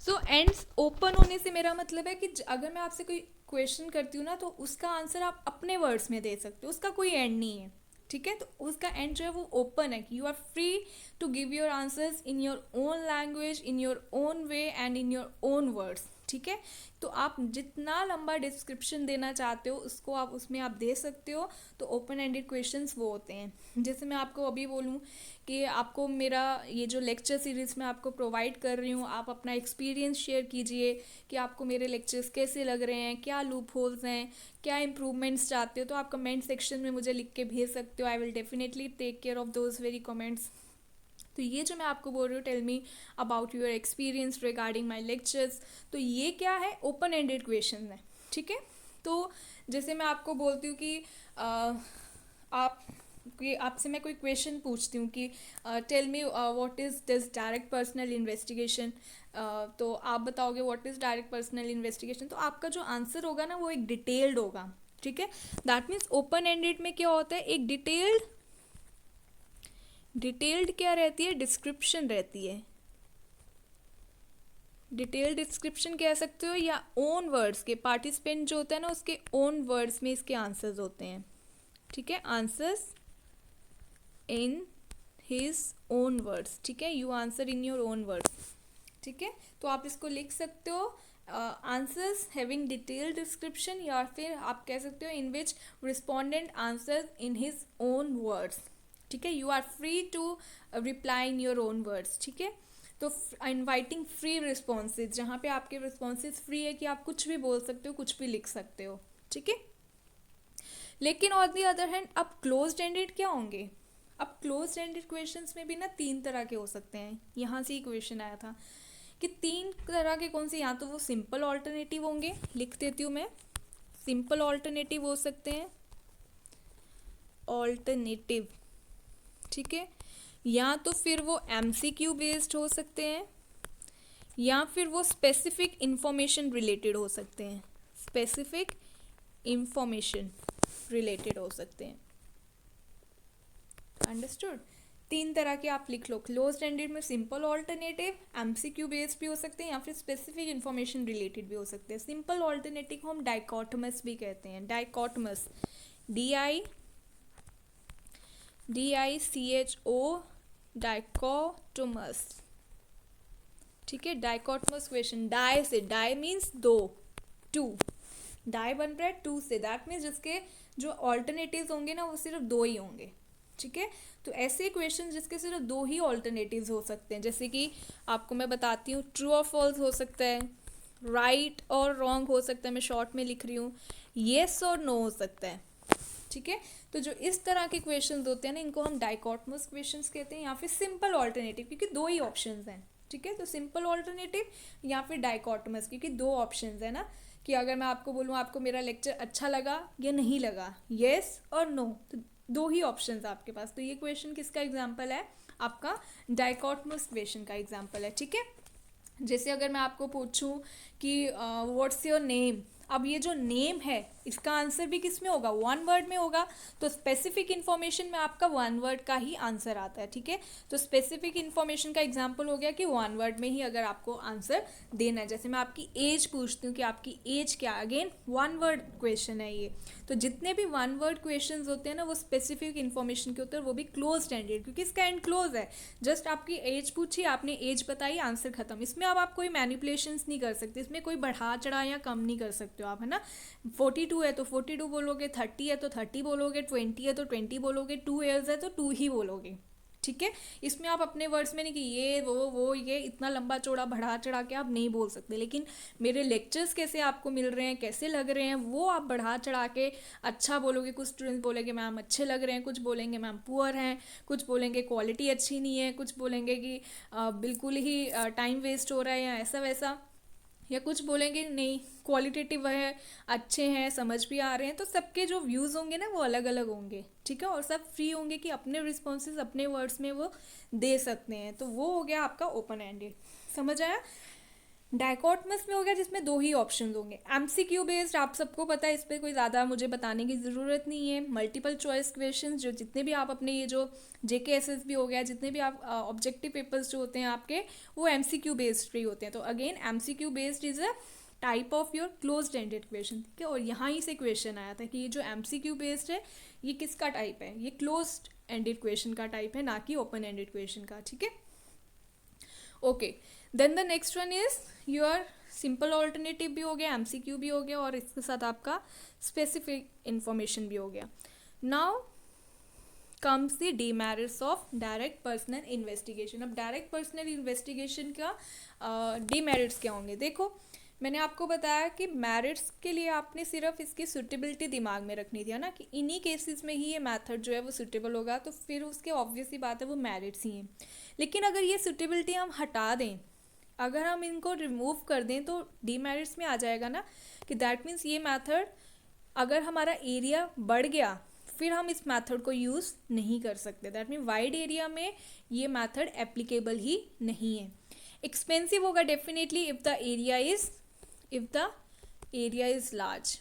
So ends open होने से मेरा मतलब है कि अगर मैं आपसे कोई क्वेश्चन करती हूँ ना तो उसका आंसर आप अपने वर्ड्स में दे सकते हो, उसका कोई एंड नहीं है, ठीक है। तो उसका एंड जो है वो ओपन है कि you are free to give your answers in your own language, in your own way and in your own words, ठीक है। तो आप जितना लंबा डिस्क्रिप्शन देना चाहते हो उसको आप उसमें आप दे सकते हो। तो ओपन एंडेड क्वेश्चंस वो होते हैं। जैसे मैं आपको अभी बोलूँ कि आपको मेरा ये जो लेक्चर सीरीज़ में आपको प्रोवाइड कर रही हूँ, आप अपना एक्सपीरियंस शेयर कीजिए कि आपको मेरे लेक्चर्स कैसे लग रहे हैं, क्या लूप होल्स हैं, क्या इंप्रूवमेंट्स चाहते हो। तो आप कमेंट सेक्शन में मुझे लिख के भेज सकते हो। I will definitely take care of those very comments. तो ये जो मैं आपको बोल रही हूँ, tell me about your experience regarding my lectures, तो ये क्या है? ओपन एंडेड क्वेश्चन है, ठीक है। तो जैसे मैं आपको बोलती हूँ कि आपसे मैं कोई क्वेश्चन पूछती हूँ कि tell me what is this direct personal investigation, तो आप बताओगे what is direct personal investigation, तो आपका जो आंसर होगा ना वो एक डिटेल्ड होगा, ठीक है। दैट मीन्स ओपन एंडेड में क्या होता है? एक डिटेल्ड क्या रहती है? डिस्क्रिप्शन रहती है। डिटेल्ड डिस्क्रिप्शन कह सकते हो या ओन वर्ड्स के, पार्टिसिपेंट जो होता है ना उसके ओन वर्ड्स में इसके आंसर्स होते हैं, ठीक है। Answers in his own words, ठीक है। You answer in your own words, ठीक है। तो आप इसको लिख सकते हो आंसर्स हैविंग डिटेल्ड डिस्क्रिप्शन, या फिर आप कह सकते हो in which respondent answers in his own words, ठीक है। You are free to reply in your own words, ठीक है। तो इनवाइटिंग फ्री रिस्पॉन्सेज, जहाँ पे आपके रिस्पॉन्सेज फ्री है कि आप कुछ भी बोल सकते हो, कुछ भी लिख सकते हो, ठीक है। लेकिन ऑन दी अदर हैंड अब क्लोज्ड एंडेड क्या होंगे? अब क्लोज्ड एंडेड क्वेश्चंस में भी ना 3 तरह के हो सकते हैं। यहाँ से ही क्वेश्चन आया था कि 3 तरह के कौन से, या तो वो सिंपल ऑल्टरनेटिव होंगे, लिख देती हूँ मैं, सिंपल ऑल्टरनेटिव हो सकते हैं, ऑल्टरनेटिव, ठीक है, या तो फिर वो MCQ बेस्ड हो सकते हैं, या फिर वो स्पेसिफिक इंफॉर्मेशन रिलेटेड हो सकते हैं, स्पेसिफिक इंफॉर्मेशन रिलेटेड हो सकते हैं। अंडरस्टूड? 3 तरह के आप लिख लो। क्लोज्ड एंडेड में सिंपल ऑल्टरनेटिव, MCQ बेस्ड भी हो सकते हैं, या फिर स्पेसिफिक इंफॉर्मेशन रिलेटेड भी हो सकते हैं। सिंपल ऑल्टरनेटिव को हम डाइकोटमस भी कहते हैं, डाइकोटमस, DICHO, डाइकोटोमस, ठीक है। डाइकोटमस क्वेश्चन, डाई से, डाई मीन्स 2, 2, डाई बन रहा है 2 से, दैट मीन्स जिसके जो ऑल्टरनेटिव्स होंगे ना वो सिर्फ 2 ही होंगे, ठीक है। तो ऐसे क्वेश्चन जिसके सिर्फ 2 ही ऑल्टरनेटिव्स हो सकते हैं, जैसे कि आपको मैं बताती हूँ, ट्रू और फॉल्स हो सकता है, राइट और रॉन्ग हो सकता है, मैं शॉर्ट में लिख रही हूँ, येस और नो हो सकता है, ठीक है। तो जो इस तरह के क्वेश्चंस होते हैं ना, इनको हम डाइकोटमस क्वेश्चंस कहते हैं, या फिर सिंपल ऑल्टरनेटिव, क्योंकि 2 ही ऑप्शंस हैं, ठीक है। तो सिंपल ऑल्टरनेटिव या फिर डाइकोटमस, क्योंकि 2 ऑप्शंस है ना, कि अगर मैं आपको बोलूँ आपको मेरा लेक्चर अच्छा लगा या नहीं लगा, येस और नो, तो 2 ही ऑप्शंस आपके पास। तो ये क्वेश्चन किसका एग्जाम्पल है, आपका डाइकोटमस क्वेश्चन का एग्जाम्पल है, ठीक है। जैसे अगर मैं आपको पूछूं कि व्हाट्स योर नेम, अब ये जो नेम है इसका आंसर भी किस में होगा, 1 वर्ड में होगा। तो स्पेसिफिक इन्फॉर्मेशन में आपका 1 वर्ड का ही आंसर आता है, ठीक है। तो स्पेसिफिक इन्फॉर्मेशन का एग्जांपल हो गया कि 1 वर्ड में ही अगर आपको आंसर देना है। जैसे मैं आपकी एज पूछती हूँ कि आपकी एज क्या, अगेन 1 वर्ड क्वेश्चन है ये। तो जितने भी 1 वर्ड क्वेश्चन होते हैं ना वो स्पेसिफिक इन्फॉर्मेशन के होते हैं, वो भी क्लोज एंडेड, क्योंकि इसका एंड क्लोज है। जस्ट आपकी एज पूछी, आपने एज बताई, आंसर खत्म। इसमें अब आप कोई मैनिपुलेशंस नहीं कर सकते, इसमें कोई बढ़ा चढ़ा या कम नहीं कर सकते हो आप, है ना। 42 है तो 42 बोलोगे, 30 है तो 30 बोलोगे, 20 है तो 20 बोलोगे, 2 ईयर्स है तो 2 ही बोलोगे, ठीक है। इसमें आप अपने वर्ड्स में नहीं कि ये वो ये इतना लंबा चौड़ा बढ़ा चढ़ा के आप नहीं बोल सकते। लेकिन मेरे लेक्चर्स कैसे आपको मिल रहे हैं, कैसे लग रहे हैं, वो आप बढ़ा चढ़ा के अच्छा बोलोगे। कुछ स्टूडेंट्स बोलेंगे मैम अच्छे लग रहे हैं, कुछ बोलेंगे मैम पुअर हैं, कुछ बोलेंगे क्वालिटी अच्छी नहीं है, कुछ बोलेंगे कि बिल्कुल ही टाइम वेस्ट हो रहा है या ऐसा वैसा, या कुछ बोलेंगे नहीं क्वालिटेटिव है, अच्छे हैं, समझ भी आ रहे हैं। तो सबके जो व्यूज़ होंगे ना वो अलग अलग होंगे, ठीक है। और सब फ्री होंगे कि अपने रिस्पॉन्सेज अपने वर्ड्स में वो दे सकते हैं। तो वो हो गया आपका ओपन एंडेड, समझ आया। डाइकोटमस में हो गया जिसमें 2 ही ऑप्शन होंगे। एमसीक्यू बेस्ड आप सबको पता है, इस पर कोई ज़्यादा मुझे बताने की ज़रूरत नहीं है। मल्टीपल चॉइस क्वेश्चन, जो जितने भी आप अपने ये जो JKSS भी हो गया, जितने भी आप ऑब्जेक्टिव पेपर्स जो होते हैं आपके, वो MCQ बेस्ड ही होते हैं। तो again MCQ based is a type of your close ended question, ठीक है। और यहाँ ही से क्वेश्चन आया था कि ये जो MCQ बेस्ड है ये किसका टाइप है, ये क्लोज एंडेड क्वेश्चन का टाइप है, ना कि ओपन एंडेड क्वेश्चन का, ठीक है। Okay, then the next one is your simple alternative भी हो गया, MCQ भी हो गया, और इसके साथ आपका स्पेसिफिक इंफॉर्मेशन भी हो गया। Now comes the demerits of direct personal investigation. अब डायरेक्ट पर्सनल इन्वेस्टिगेशन का डीमेरिट्स क्या होंगे, देखो मैंने आपको बताया कि मेरिट्स के लिए आपने सिर्फ इसकी सुटेबिलिटी दिमाग में रखनी थी, है ना, कि इन्हीं केसेस में ही ये मेथड जो है वो सुटेबल होगा, तो फिर उसके ऑब्वियस ही बात है वो मेरिट्स ही हैं। लेकिन अगर ये सुटेबिलिटी हम हटा दें, अगर हम इनको रिमूव कर दें, तो डीमेरिट्स में आ जाएगा ना, कि दैट मीन्स ये मेथड अगर हमारा एरिया बढ़ गया फिर हम इस मेथड को यूज़ नहीं कर सकते। दैट मीन वाइड एरिया में ये मेथड एप्लीकेबल ही नहीं है। एक्सपेंसिव होगा definitely if the area is large.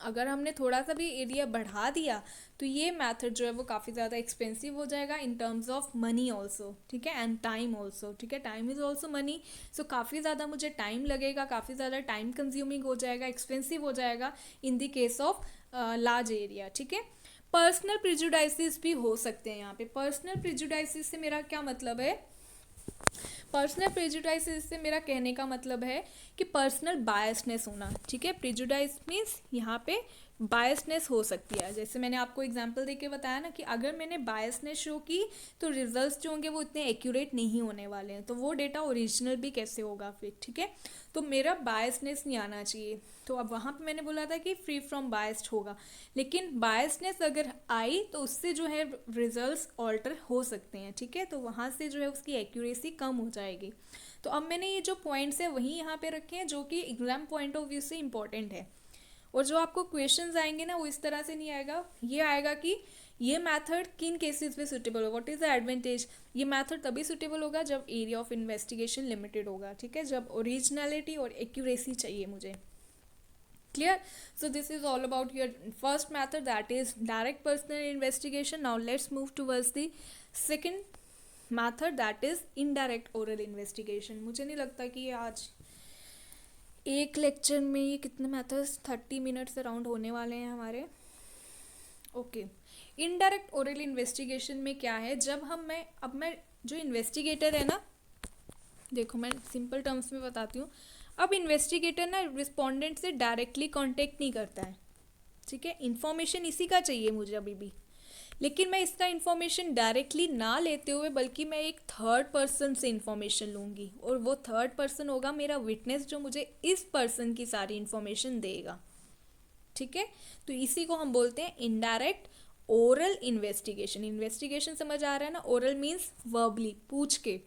अगर हमने थोड़ा सा भी एरिया बढ़ा दिया तो ये मेथड जो है वो काफ़ी ज़्यादा एक्सपेंसिव हो जाएगा in terms of money also, ठीक है, एंड टाइम ऑल्सो, ठीक है। टाइम इज़ ऑल्सो मनी, सो काफ़ी ज़्यादा मुझे टाइम लगेगा, काफ़ी ज़्यादा टाइम कंज्यूमिंग हो जाएगा, एक्सपेंसिव हो जाएगा in the case of large area, ठीक है। पर्सनल प्रिजुडाइसिस भी हो सकते हैं यहाँ पे। पर्सनल प्रिजुडाइसिस से मेरा क्या मतलब है, पर्सनल प्रेजुडाइस से मेरा कहने का मतलब है कि पर्सनल बायसनेस होना, ठीक है। प्रेजुडाइस मीन्स यहाँ पे बायसनेस हो सकती है। जैसे मैंने आपको एग्जांपल देके बताया ना कि अगर मैंने बायसनेस शो की तो रिजल्ट्स जो होंगे वो इतने एक्यूरेट नहीं होने वाले हैं, तो वो डेटा ओरिजिनल भी कैसे होगा फिर, ठीक है। तो मेरा बायसनेस नहीं आना चाहिए। तो अब वहाँ पे मैंने बोला था कि फ्री फ्रॉम बायस्ड होगा, लेकिन बायसनेस अगर आई तो उससे जो है रिजल्ट्स ऑल्टर हो सकते हैं, ठीक है। तो वहाँ से जो है उसकी एक्यूरेसी कम हो जाएगी। तो अब मैंने ये जो पॉइंट्स है वही यहाँ पे रखे हैं जो कि एग्जाम पॉइंट ऑफ व्यू से इंपॉर्टेंट है। और जो आपको क्वेश्चंस आएंगे ना वो इस तरह से नहीं आएगा, ये आएगा कि ये मेथड किन केसेस में सुटेबल होगा, व्हाट इज़ द एडवांटेज। ये मेथड तभी सुटेबल होगा जब एरिया ऑफ इन्वेस्टिगेशन लिमिटेड होगा, ठीक है, जब ओरिजिनलिटी और एक्यूरेसी चाहिए मुझे। Clear? So this is all about your first method, that is direct personal investigation. Now let's move towards the second method, that is indirect oral investigation. मुझे नहीं लगता कि ये आज एक लेक्चर में ये कितने मेथड्स 30 मिनट्स अराउंड होने वाले हैं हमारे। ओके, इनडायरेक्ट ओरल इन्वेस्टिगेशन में क्या है, जब मैं जो इन्वेस्टिगेटर है ना, देखो मैं सिंपल टर्म्स में बताती हूँ। अब इन्वेस्टिगेटर ना रिस्पोंडेंट से डायरेक्टली कांटेक्ट नहीं करता है, ठीक है, इन्फॉर्मेशन इसी का चाहिए मुझे अभी भी, लेकिन मैं इसका इन्फॉर्मेशन डायरेक्टली ना लेते हुए बल्कि मैं एक थर्ड पर्सन से इन्फॉर्मेशन लूँगी, और वो थर्ड पर्सन होगा मेरा विटनेस जो मुझे इस पर्सन की सारी इन्फॉर्मेशन देगा। ठीक है, तो इसी को हम बोलते हैं इनडायरेक्ट ओरल इन्वेस्टिगेशन। इन्वेस्टिगेशन समझ आ रहा है ना, ओरल मीन्स वर्बली, पूछ के।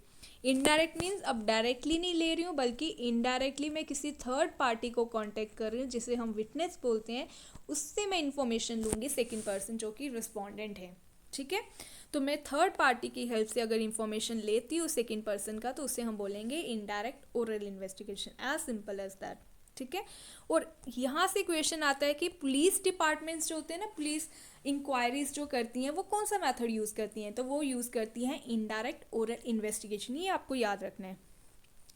इनडायरेक्ट मीन्स अब डायरेक्टली नहीं ले रही हूँ बल्कि इनडायरेक्टली मैं किसी थर्ड पार्टी को कांटेक्ट कर रही हूँ जिसे हम विटनेस बोलते हैं, उससे मैं इन्फॉर्मेशन लूँगी, सेकंड पर्सन जो कि रिस्पोंडेंट है। ठीक है, तो मैं थर्ड पार्टी की हेल्प से अगर इन्फॉर्मेशन लेती हूँ सेकंड पर्सन का, तो उसे हम बोलेंगे indirect oral investigation, as simple as that. ठीक है, और यहाँ से क्वेश्चन आता है कि पुलिस डिपार्टमेंट्स जो होते हैं ना, पुलिस इंक्वायरीज जो करती हैं, वो कौन सा मेथड यूज़ करती हैं, तो वो यूज़ करती हैं इनडायरेक्ट ओरल इन्वेस्टिगेशन। ये आपको याद रखना है।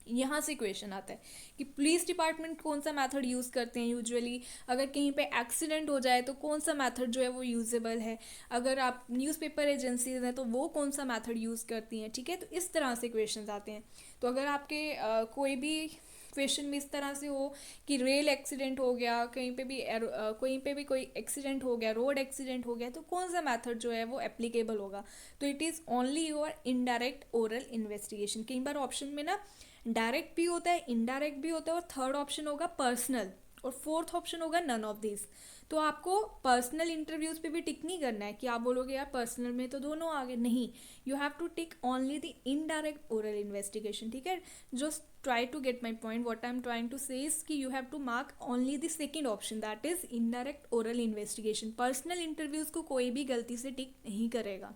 यहाँ से क्वेश्चन आता है कि पुलिस डिपार्टमेंट कौन सा मेथड यूज़ करते हैं यूजुअली, अगर कहीं पे एक्सीडेंट हो जाए तो कौन सा मेथड जो है वो यूजेबल है, अगर आप न्यूज़पेपर एजेंसीज हैं तो वो कौन सा मेथड यूज़ करती हैं। ठीक है, तो इस तरह से क्वेश्चन आते हैं। तो अगर आपके कोई भी क्वेश्चन में इस तरह से हो कि रेल एक्सीडेंट हो गया, कहीं पे भी कोई एक्सीडेंट हो गया, रोड एक्सीडेंट हो गया, तो कौन सा मेथड जो है वो एप्लीकेबल होगा, तो it is only your indirect oral investigation. कई बार ऑप्शन में ना डायरेक्ट भी होता है, इनडायरेक्ट भी होता है, और थर्ड ऑप्शन होगा पर्सनल, और फोर्थ ऑप्शन होगा नन ऑफ दिस। तो आपको पर्सनल इंटरव्यूज पे भी टिक नहीं करना है कि आप बोलोगे यार पर्सनल में तो दोनों आ गए, नहीं, you have to tick only the indirect oral investigation. ठीक है, just try to get my point, what I am trying to say is कि you have to mark only the second option, that is indirect oral investigation. Personal interviews को कोई भी गलती से टिक नहीं करेगा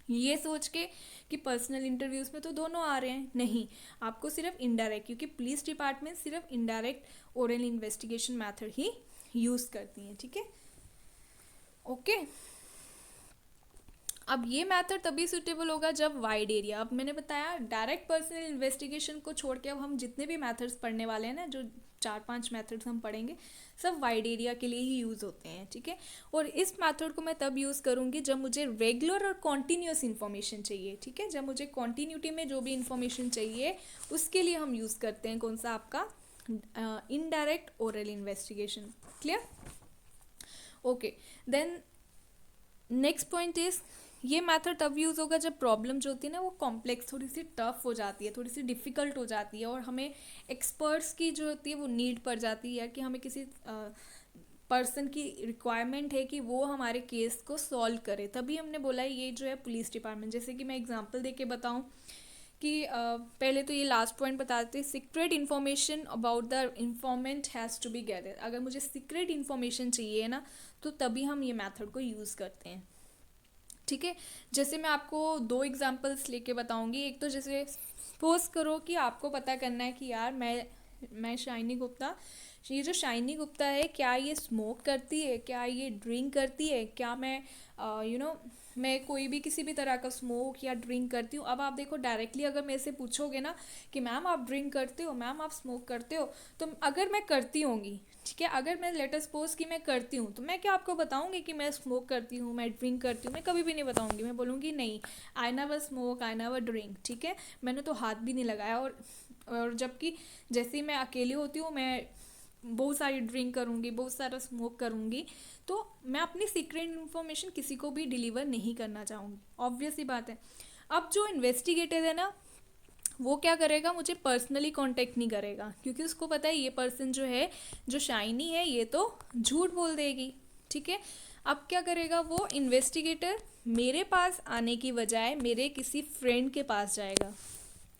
ये सोच के कि पर्सनल इंटरव्यूज में तो दोनों आ रहे हैं, नहीं, आपको सिर्फ इनडायरेक्ट, क्योंकि पुलिस डिपार्टमेंट सिर्फ इनडायरेक्ट ओरल इन्वेस्टिगेशन मेथड ही यूज़ करती हैं। ठीक है, ओके। अब ये मेथड तभी सूटेबल होगा जब वाइड एरिया, अब मैंने बताया डायरेक्ट पर्सनल इन्वेस्टिगेशन को छोड़ के अब हम जितने भी मेथड्स पढ़ने वाले हैं ना, जो 4-5 मेथड्स हम पढ़ेंगे, सब वाइड एरिया के लिए ही यूज़ होते हैं। ठीक है, और इस मेथड को मैं तब यूज़ करूँगी जब मुझे रेगुलर और कॉन्टीन्यूस इन्फॉर्मेशन चाहिए। ठीक है, जब मुझे कॉन्टीन्यूटी में जो भी इन्फॉर्मेशन चाहिए उसके लिए हम यूज़ करते हैं कौन सा, आपका indirect oral investigation. Clear? Okay, then next point is, ये मेथड तब यूज़ होगा जब प्रॉब्लम जो होती है ना वो कॉम्प्लेक्स, थोड़ी सी टफ हो जाती है, थोड़ी सी डिफ़िकल्ट हो जाती है, और हमें एक्सपर्ट्स की जो होती है वो नीड पड़ जाती है कि हमें किसी पर्सन की रिक्वायरमेंट है कि वो हमारे केस को सॉल्व करे। तभी हमने बोला है ये जो है पुलिस डिपार्टमेंट। जैसे कि मैं एग्जांपल दे के बताऊँ कि पहले तो ये लास्ट पॉइंट बता देते हैं, secret information about the informant has to be gather. अगर मुझे सीक्रेट इन्फॉर्मेशन चाहिए ना, तो तभी हम ये मेथड को यूज़ करते हैं। ठीक है, जैसे मैं आपको 2 एग्जांपल्स लेके बताऊंगी। एक तो जैसे सपोज करो कि आपको पता करना है कि यार मैं शाइनी गुप्ता, ये जो शाइनी गुप्ता है क्या ये स्मोक करती है, क्या ये ड्रिंक करती है, क्या मैं मैं कोई भी किसी भी तरह का स्मोक या ड्रिंक करती हूँ। अब आप देखो डायरेक्टली अगर मेरे से पूछोगे ना कि मैम आप ड्रिंक करते हो, मैम आप स्मोक करते हो, तो अगर मैं करती होंगी, ठीक है, अगर मैं लेट सपोज कि मैं करती हूँ, तो मैं क्या आपको बताऊँगी कि मैं स्मोक करती हूँ, मैं ड्रिंक करती हूँ? मैं कभी भी नहीं बताऊँगी। मैं बोलूँगी नहीं, I never smoke, I never drink. ठीक है, मैंने तो हाथ भी नहीं लगाया। और जबकि जैसे ही मैं अकेली होती हूँ मैं बहुत सारी ड्रिंक करूँगी, बहुत सारा स्मोक करूँगी, तो मैं अपनी सीक्रेट इन्फॉर्मेशन किसी को भी डिलीवर नहीं करना चाहूँगी, ऑब्वियस ही बात है। अब जो इन्वेस्टिगेटर है ना, वो क्या करेगा, मुझे पर्सनली कांटेक्ट नहीं करेगा, क्योंकि उसको पता है ये पर्सन जो है, जो शाइनी है, ये तो झूठ बोल देगी। ठीक है, अब क्या करेगा वो इन्वेस्टिगेटर, मेरे पास आने की बजाय मेरे किसी फ्रेंड के पास जाएगा।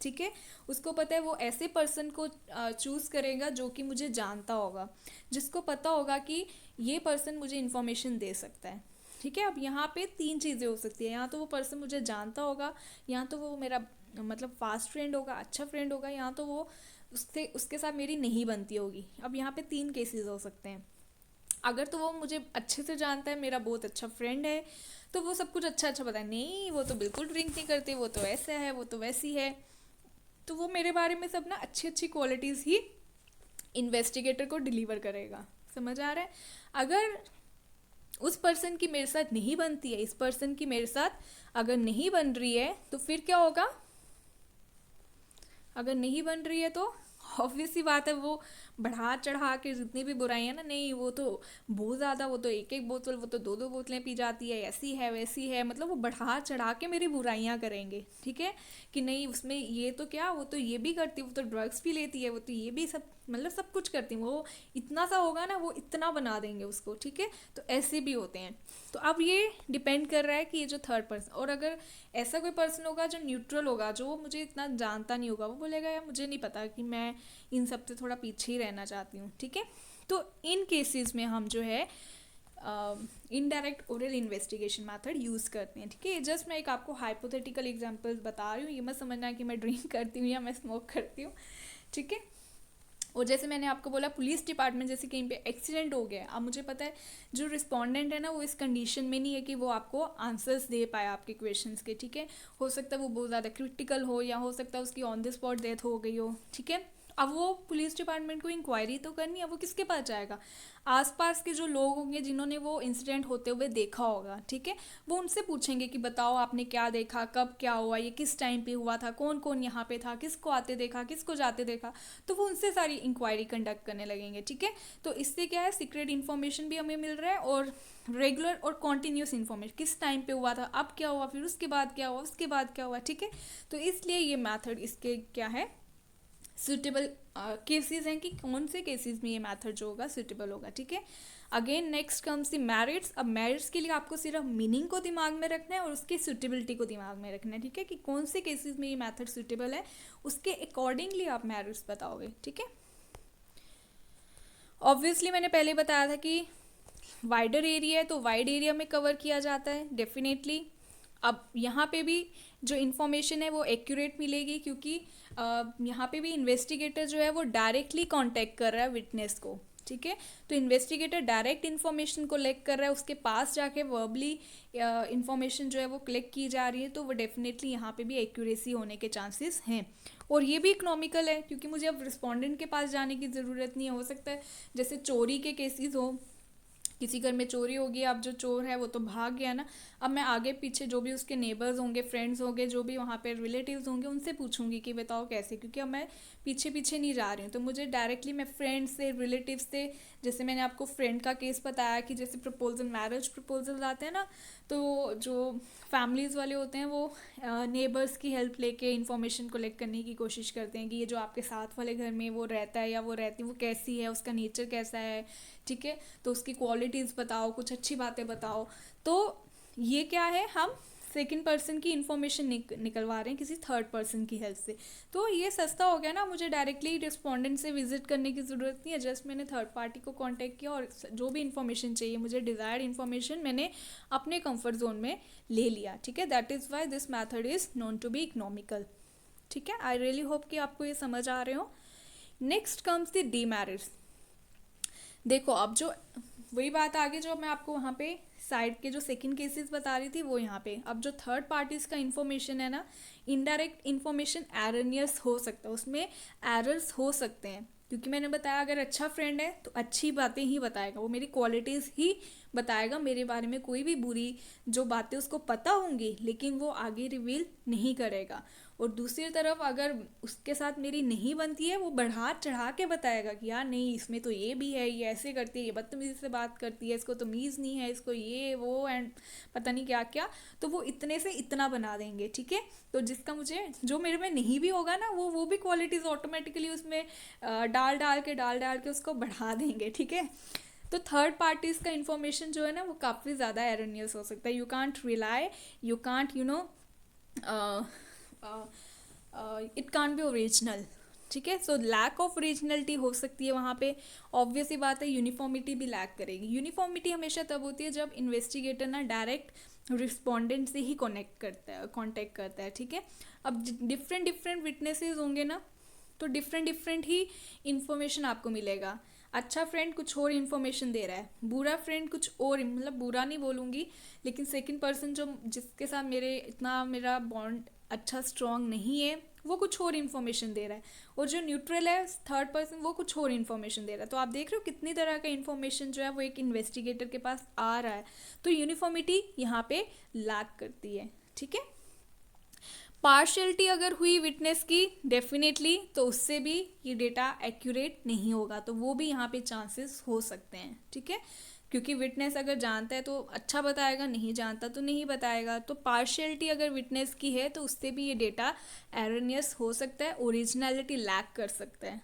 ठीक है, उसको पता है वो ऐसे पर्सन को चूज़ करेगा जो कि मुझे जानता होगा, जिसको पता होगा कि ये पर्सन मुझे इन्फॉर्मेशन दे सकता है। ठीक है, अब यहाँ पे 3 चीज़ें हो सकती है, यहाँ तो वो पर्सन मुझे जानता होगा, यहाँ तो वो मेरा मतलब फास्ट फ्रेंड होगा, अच्छा फ्रेंड होगा, यहाँ तो वो उसके साथ मेरी नहीं बनती होगी। अब यहाँ पे 3 केसेस हो सकते हैं। अगर तो वो मुझे अच्छे से जानता है, मेरा बहुत अच्छा फ्रेंड है, तो वो सब कुछ अच्छा अच्छा पता है, नहीं वो तो बिल्कुल ड्रिंक नहीं करते, वो तो ऐसा है, वो तो वैसी है, तो वो मेरे बारे में सब ना अच्छी अच्छी क्वालिटीज़ ही इन्वेस्टिगेटर को डिलीवर करेगा। समझ आ रहा है? अगर उस पर्सन की मेरे साथ नहीं बनती है, इस पर्सन की मेरे साथ अगर नहीं बन रही है, तो फिर क्या होगा? अगर नहीं बन रही है तो ऑब्वियस सी बात है, वो बढ़ा चढ़ा के जितनी भी बुराइयां ना, नहीं वो तो बहुत ज़्यादा, वो तो एक एक बोतल, वो तो दो दो बोतलें पी जाती है, ऐसी है वैसी है, मतलब वो बढ़ा चढ़ा के मेरी बुराइयां करेंगे, ठीक है, कि नहीं उसमें ये तो क्या, वो तो ये भी करती है, वो तो ड्रग्स भी लेती है, वो तो ये भी सब, मतलब सब कुछ करती है, वो इतना सा होगा ना वो इतना बना देंगे उसको, ठीक है। तो ऐसे भी होते हैं। तो अब ये डिपेंड कर रहा है कि ये जो थर्ड पर्सन, और अगर ऐसा कोई पर्सन होगा जो न्यूट्रल होगा, जो मुझे इतना जानता नहीं होगा, वो बोलेगा यार मुझे नहीं पता, कि मैं इन सब से थोड़ा पीछे ही रहना चाहती हूँ, ठीक है। तो इन केसेस में हम जो है indirect oral investigation method use करते हैं, ठीक है। जस्ट मैं एक आपको हाइपोथेटिकल एग्जांपल्स बता रही हूँ, ये मत समझना कि मैं ड्रिंक करती हूँ या मैं स्मोक करती हूँ, ठीक है। और जैसे मैंने आपको बोला पुलिस डिपार्टमेंट, जैसे कहीं पे एक्सीडेंट हो गया, अब मुझे पता है जो रिस्पोंडेंट है ना वो इस कंडीशन में नहीं है कि वो आपको आंसर्स दे पाए आपके क्वेश्चंस के, ठीक है। हो सकता है वो बहुत ज़्यादा क्रिटिकल हो, या हो सकता है उसकी ऑन द स्पॉट डेथ हो गई हो, ठीक है। अब वो पुलिस डिपार्टमेंट को इंक्वायरी तो करनी है, वो किसके पास जाएगा? आसपास के जो लोग होंगे जिन्होंने वो इंसिडेंट होते हुए देखा होगा, ठीक है। वो उनसे पूछेंगे कि बताओ आपने क्या देखा, कब क्या हुआ, ये किस टाइम पे हुआ था, कौन कौन यहाँ पे था, किसको आते देखा, किसको जाते देखा। तो वो उनसे सारी इंक्वायरी कंडक्ट करने लगेंगे, ठीक है। तो इससे क्या है, सीक्रेट इन्फॉर्मेशन भी हमें मिल रहा है, और रेगुलर और कॉन्टीन्यूस इन्फॉर्मेशन, किस टाइम पे हुआ था, अब क्या हुआ, फिर उसके बाद क्या हुआ, उसके बाद क्या हुआ, ठीक है। तो इसलिए ये मेथड इसके क्या है, सुटेबल केसेस हैं, कि कौन से केसेस में ये मेथड जो होगा सुटेबल होगा, ठीक है। Again next comes the merits. अब मेरिट्स के लिए आपको सिर्फ मीनिंग को दिमाग में रखना है और उसकी सुटेबिलिटी को दिमाग में रखना है, ठीक है, कि कौन से केसेस में ये मेथड सुटेबल है, उसके अकॉर्डिंगली आप मेरिट्स बताओगे, ठीक है। ऑब्वियसली मैंने पहले बताया था कि वाइडर एरिया है तो वाइड एरिया में कवर किया जाता है डेफिनेटली। अब यहाँ पे भी जो इन्फॉर्मेशन है वो एक्यूरेट मिलेगी, क्योंकि यहाँ पे भी इन्वेस्टिगेटर जो है वो डायरेक्टली कांटेक्ट कर रहा है विटनेस को, ठीक है। तो इन्वेस्टिगेटर डायरेक्ट इन्फॉर्मेशन कलेक्ट कर रहा है, उसके पास जाके वर्बली इन्फॉर्मेशन जो है वो कलेक्ट की जा रही है, तो वो डेफिनेटली यहाँ पे भी एक्यूरेसी होने के चांसेस हैं। और ये भी इकोनॉमिकल है, क्योंकि मुझे अब रिस्पोंडेंट के पास जाने की ज़रूरत नहीं है। हो सकता है जैसे चोरी के केसेस हो, किसी घर में चोरी होगी, अब जो चोर है वो तो भाग गया ना, अब मैं आगे पीछे जो भी उसके नेबर्स होंगे, फ्रेंड्स होंगे, जो भी वहाँ पे रिलेटिव्स होंगे, उनसे पूछूंगी कि बताओ कैसे, क्योंकि अब मैं पीछे पीछे नहीं जा रही हूँ, तो मुझे डायरेक्टली मैं फ्रेंड्स से, रिलेटिव्स से, जैसे मैंने आपको फ्रेंड का केस बताया कि जैसे प्रपोजल, मैरिज प्रपोजल आते हैं ना, तो जो फैमिलीज़ वाले होते हैं वो नेबर्स की हेल्प लेके इन्फॉर्मेशन कलेक्ट करने की कोशिश करते हैं कि ये जो आपके साथ वाले घर में वो रहता है या वो रहती है वो कैसी है, उसका नेचर कैसा है, ठीक है। तो उसकी क्वालिटीज़ बताओ, कुछ अच्छी बातें बताओ। तो ये क्या है, हम सेकंड पर्सन की इन्फॉर्मेशन निकलवा रहे हैं किसी थर्ड पर्सन की हेल्प से। तो ये सस्ता हो गया ना, मुझे डायरेक्टली रिस्पोंडेंट से विजिट करने की ज़रूरत नहीं है, जस्ट मैंने थर्ड पार्टी को कांटेक्ट किया और जो भी इन्फॉर्मेशन चाहिए मुझे, डिज़ायर्ड इन्फॉर्मेशन मैंने अपने कंफर्ट जोन में ले लिया, ठीक है। That is why this method is known to be economical, ठीक है। आई रियली होप कि आपको ये समझ आ रहे हो। Next comes the demerits. देखो अब जो वही बात आ गई जो मैं आपको वहाँ पे साइड के जो सेकंड केसेस बता रही थी वो यहाँ पे, अब जो थर्ड पार्टीज का इन्फॉर्मेशन है ना, इनडायरेक्ट इन्फॉर्मेशन एरनियस हो सकता है, उसमें एरर्स हो सकते हैं, क्योंकि मैंने बताया अगर अच्छा फ्रेंड है तो अच्छी बातें ही बताएगा, वो मेरी क्वालिटीज़ ही बताएगा, मेरे बारे में कोई भी बुरी जो बातें उसको पता होंगी लेकिन वो आगे रिवील नहीं करेगा। और दूसरी तरफ अगर उसके साथ मेरी नहीं बनती है, वो बढ़ा चढ़ा के बताएगा कि यार नहीं इसमें तो ये भी है, ये ऐसे करती है, ये बदतमीजी से बात करती है, इसको तमीज़ नहीं है, इसको ये वो एंड पता नहीं क्या क्या। तो वो इतने से इतना बना देंगे, ठीक है। तो जिसका मुझे, जो मेरे में नहीं भी होगा ना, वो भी क्वालिटीज़ ऑटोमेटिकली उसमें डाल डाल के उसको बढ़ा देंगे, ठीक है। तो थर्ड पार्टीज़ का इन्फॉर्मेशन जो है ना वो काफ़ी ज़्यादा एरनियस हो सकता है। You can't rely, you can't it can't be original, ठीक है। सो लैक ऑफ ओरिजिनलिटी हो सकती है वहाँ पे। ऑब्वियस ही बात है यूनिफॉर्मिटी भी लैक करेगी। यूनिफॉर्मिटी हमेशा तब होती है जब इन्वेस्टिगेटर ना डायरेक्ट रिस्पोंडेंट से ही कांटेक्ट करता है, ठीक है। अब डिफरेंट डिफरेंट विटनेसेस होंगे ना, तो डिफरेंट डिफरेंट ही इन्फॉर्मेशन आपको मिलेगा। अच्छा फ्रेंड कुछ और इन्फॉर्मेशन दे रहा है, बुरा फ्रेंड कुछ और, मतलब बुरा नहीं बोलूँगी, लेकिन सेकंड पर्सन जो जिसके साथ मेरा बॉन्ड अच्छा स्ट्रॉन्ग नहीं है, वो कुछ और इन्फॉर्मेशन दे रहा है, और जो न्यूट्रल है थर्ड पर्सन वो कुछ और इन्फॉर्मेशन दे रहा है। तो आप देख रहे हो कितनी तरह का इन्फॉर्मेशन जो है वो एक इन्वेस्टिगेटर के पास आ रहा है। तो यूनिफॉर्मिटी यहाँ पे लैक करती है, ठीक है। पार्शियलिटी अगर हुई विटनेस की डेफिनेटली, तो उससे भी ये डेटा एक्यूरेट नहीं होगा, तो वो भी यहाँ पे चांसेस हो सकते हैं, ठीक है। क्योंकि विटनेस अगर जानता है तो अच्छा बताएगा, नहीं जानता तो नहीं बताएगा। तो पार्शियलिटी अगर विटनेस की है तो उससे भी ये डेटा एरनियस हो सकता है, ओरिजिनलिटी लैक कर सकता है।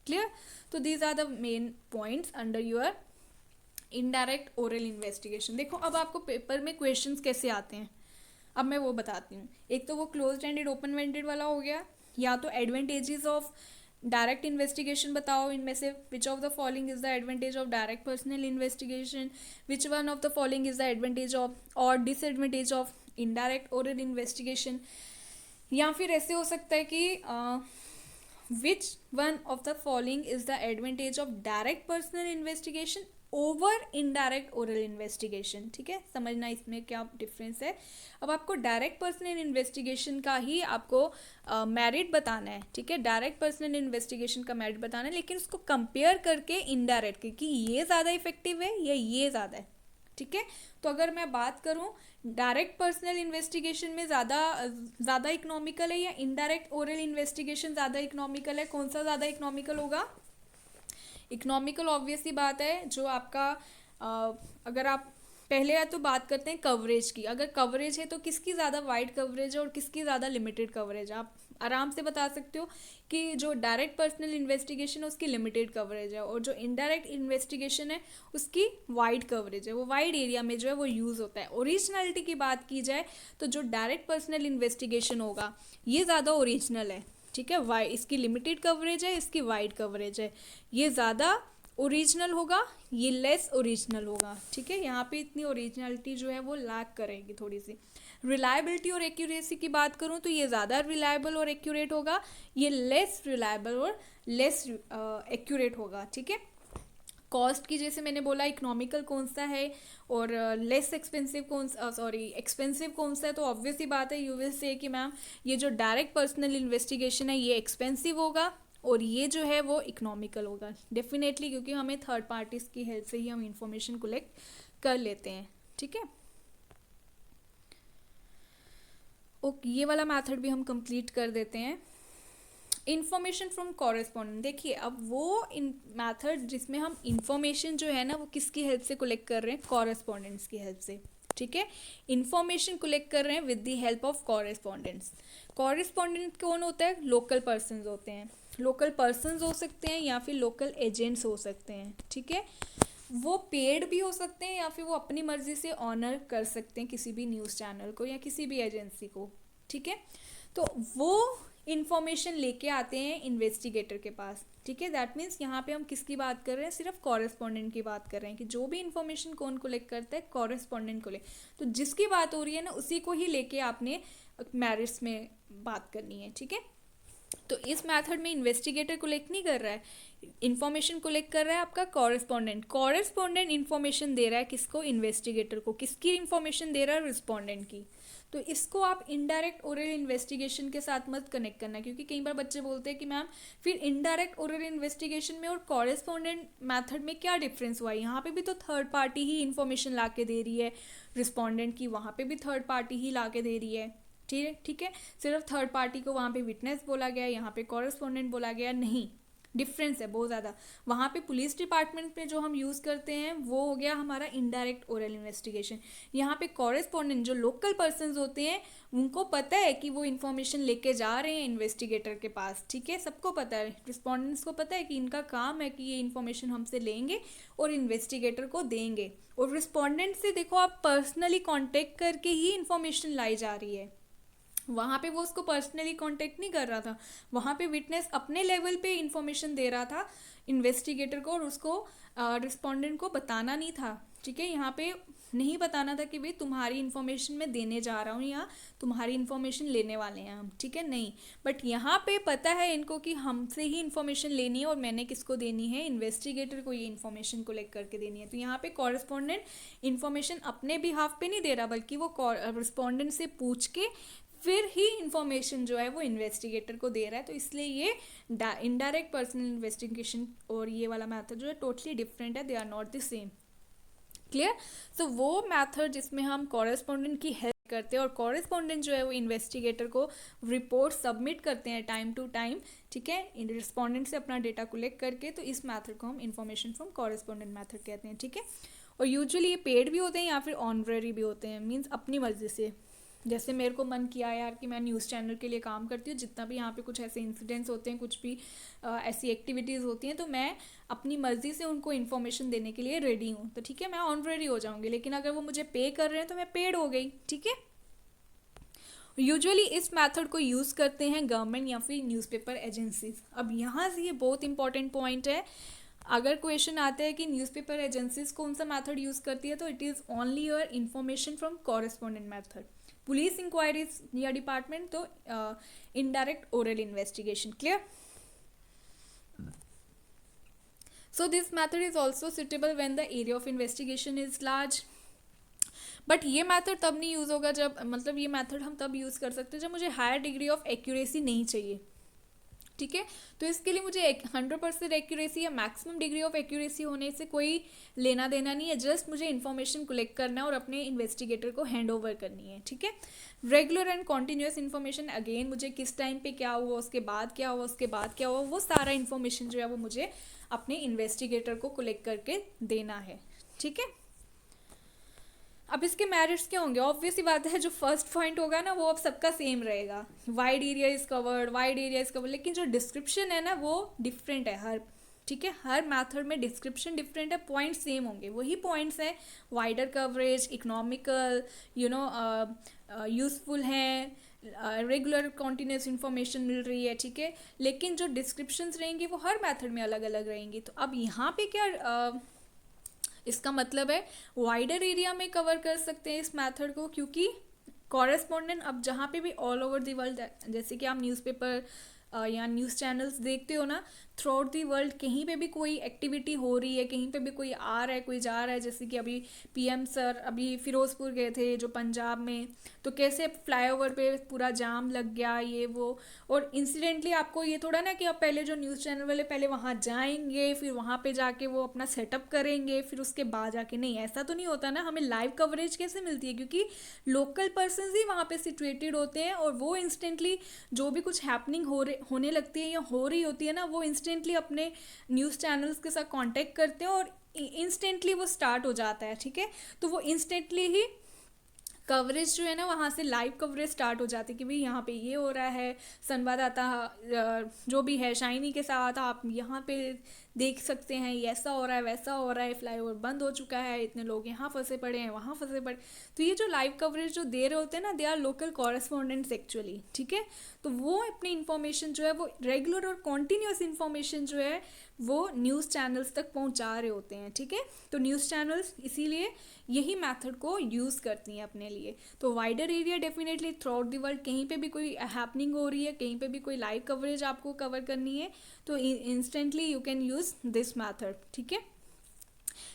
क्लियर? तो these are the main points under your indirect oral investigation. देखो अब आपको पेपर में क्वेश्चंस कैसे आते हैं, अब मैं वो बताती हूँ। एक तो वो क्लोज एंडेड ओपन एंडेड वाला हो गया, या तो एडवांटेजेस ऑफ डायरेक्ट इन्वेस्टिगेशन बताओ, इनमें से which of the following is the advantage of direct personal investigation, which one of the following is the advantage of और disadvantage of indirect oral investigation. या फिर ऐसे हो सकता है कि which one of the following is the advantage of direct personal investigation over indirect oral investigation. ठीक है, समझना इसमें क्या डिफरेंस है। अब आपको डायरेक्ट पर्सनल इन्वेस्टिगेशन का ही आपको मेरिट बताना है, ठीक है, डायरेक्ट पर्सनल इन्वेस्टिगेशन का मेरिट बताना है, लेकिन उसको कंपेयर करके इनडायरेक्ट कि ये ज़्यादा इफेक्टिव है या ये ज़्यादा है, ठीक है। तो अगर मैं बात करूं डायरेक्ट पर्सनल इन्वेस्टिगेशन में ज़्यादा इकोनॉमिकल है या इनडायरेक्ट ओरल इन्वेस्टिगेशन ज़्यादा इकोनॉमिकल है, कौन सा ज़्यादा इकोनॉमिकल होगा? इकोनॉमिकल ऑब्वियस सी बात है, जो आपका अगर आप पहले या तो बात करते हैं कवरेज की, अगर कवरेज है तो किसकी ज़्यादा वाइड कवरेज है और किसकी ज़्यादा लिमिटेड कवरेज है। आप आराम से बता सकते हो कि जो डायरेक्ट पर्सनल इन्वेस्टिगेशन है उसकी लिमिटेड कवरेज है और जो इनडायरेक्ट इन्वेस्टिगेशन है उसकी वाइड कवरेज है, वो वाइड एरिया में जो है वो यूज़ होता है। ओरिजिनलिटी की बात की जाए तो जो डायरेक्ट पर्सनल इन्वेस्टिगेशन होगा ये ज़्यादा ओरिजिनल है, ठीक है। वाई इसकी लिमिटेड कवरेज है, इसकी वाइड कवरेज है, ये ज़्यादा ओरिजिनल होगा, ये लेस ओरिजिनल होगा, ठीक है। यहाँ पे इतनी ओरिजिनलिटी जो है वो लैक करेगी थोड़ी सी। रिलायबिलिटी और एक्यूरेसी की बात करूँ तो ये ज़्यादा रिलायबल और एक्यूरेट होगा, ये लेस रिलायबल और लेस एक्यूरेट होगा, ठीक है। कॉस्ट की जैसे मैंने बोला इकोनॉमिकल कौन सा है और लेस एक्सपेंसिव एक्सपेंसिव कौन सा है, तो ऑब्वियस ही बात है यू विल से कि मैम ये जो डायरेक्ट पर्सनल इन्वेस्टिगेशन है ये एक्सपेंसिव होगा और ये जो है वो इकोनॉमिकल होगा डेफिनेटली, क्योंकि हमें थर्ड पार्टीज की हेल्प से ही हम इंफॉर्मेशन कलेक्ट कर लेते हैं, ठीक है। ओके, ये वाला मेथड भी हम कंप्लीट कर देते हैं। इन्फॉर्मेशन फ्रॉम कॉरेस्पॉन्डेंट, देखिए अब वो मैथड जिसमें हम इंफॉर्मेशन जो है ना वो किसकी हेल्प से कलेक्ट कर रहे हैं? कॉरेस्पॉन्डेंट्स की हेल्प से, ठीक है। इन्फॉर्मेशन कलेक्ट कर रहे हैं with the help of correspondents. Correspondent कौन होता है? लोकल पर्सन्स होते हैं, लोकल पर्सन्स हो सकते हैं या फिर लोकल एजेंट्स हो सकते हैं, ठीक है। वो पेड भी हो सकते हैं या फिर वो अपनी मर्जी से ऑनर कर सकते हैं किसी भी न्यूज़ चैनल को या किसी भी एजेंसी को, ठीक है। तो वो इन्फॉर्मेशन लेके आते हैं इन्वेस्टिगेटर के पास, ठीक है। दैट मीन्स यहाँ पे हम किसकी बात कर रहे हैं? सिर्फ कॉरेस्पॉन्डेंट की बात कर रहे हैं कि जो भी इन्फॉर्मेशन कौन कलेक्ट करता है? कॉरेस्पॉन्डेंट को ले। तो जिसकी बात हो रही है ना उसी को ही लेके आपने मैरिट्स में बात करनी है, ठीक है। तो इस मेथड में इन्वेस्टिगेटर कलेक्ट नहीं कर रहा है, इन्फॉर्मेशन कलेक्ट कर रहा है आपका कॉरेस्पॉन्डेंट। कॉरेस्पॉन्डेंट इन्फॉर्मेशन दे रहा है किसको? इन्वेस्टिगेटर को। किसकी इन्फॉर्मेशन दे रहा है? रिस्पॉन्डेंट की। तो इसको आप इनडायरेक्ट ओरल इन्वेस्टिगेशन के साथ मत कनेक्ट करना, क्योंकि कई बार बच्चे बोलते हैं कि मैम फिर इनडायरेक्ट ओरल इन्वेस्टिगेशन में और कॉरेस्पॉन्डेंट मेथड में क्या डिफरेंस हुआ? यहाँ पे भी तो थर्ड पार्टी ही इन्फॉर्मेशन ला के दे रही है रिस्पॉन्डेंट की, वहाँ पे भी थर्ड पार्टी ही ला के दे रही है, ठीक है। सिर्फ थर्ड पार्टी को वहाँ पे विटनेस बोला गया, यहाँ पे कॉरेस्पॉन्डेंट बोला गया, नहीं, डिफरेंस है बहुत ज़्यादा। वहाँ पे पुलिस डिपार्टमेंट में जो हम यूज़ करते हैं वो हो गया हमारा इनडायरेक्ट ओरल इन्वेस्टिगेशन। यहाँ पे कॉरेस्पॉन्डेंट जो लोकल पर्सन्स होते हैं उनको पता है कि वो इन्फॉर्मेशन लेके जा रहे हैं इन्वेस्टिगेटर के पास, ठीक है, सबको पता है, रिस्पॉन्डेंट्स को पता है कि इनका काम है कि ये इन्फॉर्मेशन हमसे लेंगे और इन्वेस्टिगेटर को देंगे। और रिस्पॉन्डेंट से देखो आप पर्सनली कॉन्टेक्ट करके ही इन्फॉर्मेशन लाई जा रही है, वहाँ पे वो उसको पर्सनली कांटेक्ट नहीं कर रहा था, वहाँ पे विटनेस अपने लेवल पे इंफॉर्मेशन दे रहा था इन्वेस्टिगेटर को और उसको रिस्पोंडेंट को बताना नहीं था, ठीक है। यहाँ पे नहीं बताना था कि भाई तुम्हारी इन्फॉर्मेशन मैं देने जा रहा हूँ या तुम्हारी इन्फॉर्मेशन लेने वाले हैं हम, ठीक है, नहीं। बट यहाँ पे पता है इनको कि हमसे ही इन्फॉर्मेशन लेनी है और मैंने किसको देनी है? इन्वेस्टिगेटर को ये इन्फॉर्मेशन कलेक्ट करके देनी है। तो यहाँ पे कॉरेस्पॉन्डेंट इन्फॉर्मेशन अपने बिहाफ पे नहीं दे रहा, बल्कि वो रिस्पॉन्डेंट से पूछ के फिर ही इंफॉर्मेशन जो है वो इन्वेस्टिगेटर को दे रहा है। तो इसलिए ये इनडायरेक्ट पर्सनल इन्वेस्टिगेशन और ये वाला मेथड जो है टोटली डिफरेंट है, they are not the same. Clear? So वो मेथड जिसमें हम कॉरेस्पॉन्डेंट की हेल्प करते हैं और कॉरेस्पॉन्डेंट जो है वो इन्वेस्टिगेटर को रिपोर्ट सबमिट करते हैं टाइम टू टाइम, ठीक है, रिस्पॉन्डेंट से अपना डेटा कलेक्ट करके। तो इस मेथड को हम इन्फॉर्मेशन फ्रॉम कॉरेस्पॉन्डेंट मेथड कहते हैं, ठीक है। और यूजुअली ये पेड भी होते हैं या फिर ऑनररी भी होते हैं, मीन्स अपनी मर्जी से। जैसे मेरे को मन किया यार कि मैं न्यूज़ चैनल के लिए काम करती हूँ, जितना भी यहाँ पे कुछ ऐसे इंसिडेंट्स होते हैं, कुछ भी ऐसी एक्टिविटीज़ होती हैं, तो मैं अपनी मर्ज़ी से उनको इन्फॉर्मेशन देने के लिए रेडी हूँ, तो ठीक है, मैं ऑनररी हो जाऊँगी। लेकिन अगर वो मुझे पे कर रहे हैं तो मैं पेड हो गई, ठीक है। यूजुअली इस मेथड को यूज़ करते हैं गवर्नमेंट या फिर न्यूज़पेपर एजेंसीज। अब यहाँ से ये बहुत इंपॉर्टेंट पॉइंट है, अगर क्वेश्चन आता है कि न्यूज़पेपर एजेंसीज कौन सा मेथड यूज़ करती है, तो it is only your information from correspondent method. Police inquiries या डिपार्टमेंट तो indirect oral investigation. Clear? So this method is also suitable when the area of investigation is large. But ये मेथड तब नहीं यूज़ होगा जब, मतलब ये मेथड हम तब यूज़ कर सकते हैं जब मुझे हायर डिग्री ऑफ एक्यूरेसी नहीं चाहिए, ठीक है। तो इसके लिए मुझे 100% एक्यूरेसी या मैक्सिमम डिग्री ऑफ एक्यूरेसी होने से कोई लेना देना नहीं है, जस्ट मुझे इन्फॉर्मेशन कलेक्ट करना है और अपने इन्वेस्टिगेटर को हैंड ओवर करनी है, ठीक है। Regular and continuous information, again मुझे किस टाइम पे क्या हुआ, उसके बाद क्या हुआ, उसके बाद क्या हुआ, वो सारा इन्फॉर्मेशन जो है वो मुझे अपने इन्वेस्टिगेटर को कलेक्ट करके देना है, ठीक है। अब इसके मेरिट्स क्या होंगे? ऑब्वियस ही बात है, जो फर्स्ट पॉइंट होगा ना वो अब सबका सेम रहेगा, wide area is covered, wide area is covered. लेकिन जो डिस्क्रिप्शन है ना वो डिफरेंट है हर, ठीक है, हर मेथड में डिस्क्रिप्शन डिफरेंट है, पॉइंट्स सेम होंगे, वही पॉइंट्स हैं, वाइडर कवरेज, इकोनॉमिकल, यूजफुल हैं, रेगुलर कॉन्टीन्यूस इन्फॉर्मेशन मिल रही है, ठीक है। लेकिन जो डिस्क्रिप्शंस रहेंगी वो हर मेथड में अलग अलग रहेंगी। तो अब यहाँ पे क्या इसका मतलब है वाइडर एरिया में कवर कर सकते हैं इस मेथड को, क्योंकि कॉरेस्पॉन्डेंट अब जहाँ पे भी ऑल ओवर द वर्ल्ड, जैसे कि आप न्यूज़पेपर या न्यूज़ चैनल्स देखते हो ना, थ्रू आउट दी वर्ल्ड कहीं पे भी कोई एक्टिविटी हो रही है, कहीं पे भी कोई आ रहा है, कोई जा रहा है, जैसे कि अभी पीएम सर अभी फिरोजपुर गए थे जो पंजाब में, तो कैसे फ्लाईओवर पे पूरा जाम लग गया ये वो। और इंसिडेंटली आपको ये थोड़ा ना कि अब पहले जो न्यूज़ चैनल वाले पहले वहाँ जाएंगे, फिर वहाँ पे जाके वो अपना सेटअप करेंगे, फिर उसके बाद जाके, नहीं ऐसा तो नहीं होता ना। हमें लाइव कवरेज कैसे मिलती है? क्योंकि लोकल पर्सन ही वहाँ पे सिचुएटेड होते हैं और वो इंस्टेंटली जो भी कुछ हैपनिंग होने लगती है या हो रही होती है ना, वो इंस्टेंटली अपने न्यूज़ चैनल्स के साथ कांटेक्ट करते हैं और इंस्टेंटली वो स्टार्ट हो जाता है, ठीक है। तो वो इंस्टेंटली ही कवरेज जो है ना वहाँ से लाइव कवरेज स्टार्ट हो जाती है कि भाई यहाँ पे ये हो रहा है, संवाददाता जो भी है शाइनी के साथ आप यहाँ पे देख सकते हैं, ये ऐसा हो रहा है, वैसा हो रहा है, फ्लाईओवर बंद हो चुका है, इतने लोग यहाँ फंसे पड़े हैं, वहाँ फंसे पड़े। तो ये जो लाइव कवरेज जो दे रहे होते हैं ना, they are local correspondents actually, ठीक है। तो वो अपनी इन्फॉर्मेशन जो है वो रेगुलर और कॉन्टीन्यूस इन्फॉर्मेशन जो है वो न्यूज़ चैनल्स तक पहुंचा रहे होते हैं, ठीक है। तो न्यूज़ चैनल्स इसीलिए यही मेथड को यूज़ करती हैं अपने लिए। तो wider area definitely through out the world कहीं पे भी कोई हैपनिंग हो रही है, कहीं पे भी कोई लाइव कवरेज आपको कवर करनी है, तो instantly you can use this method, ठीक है।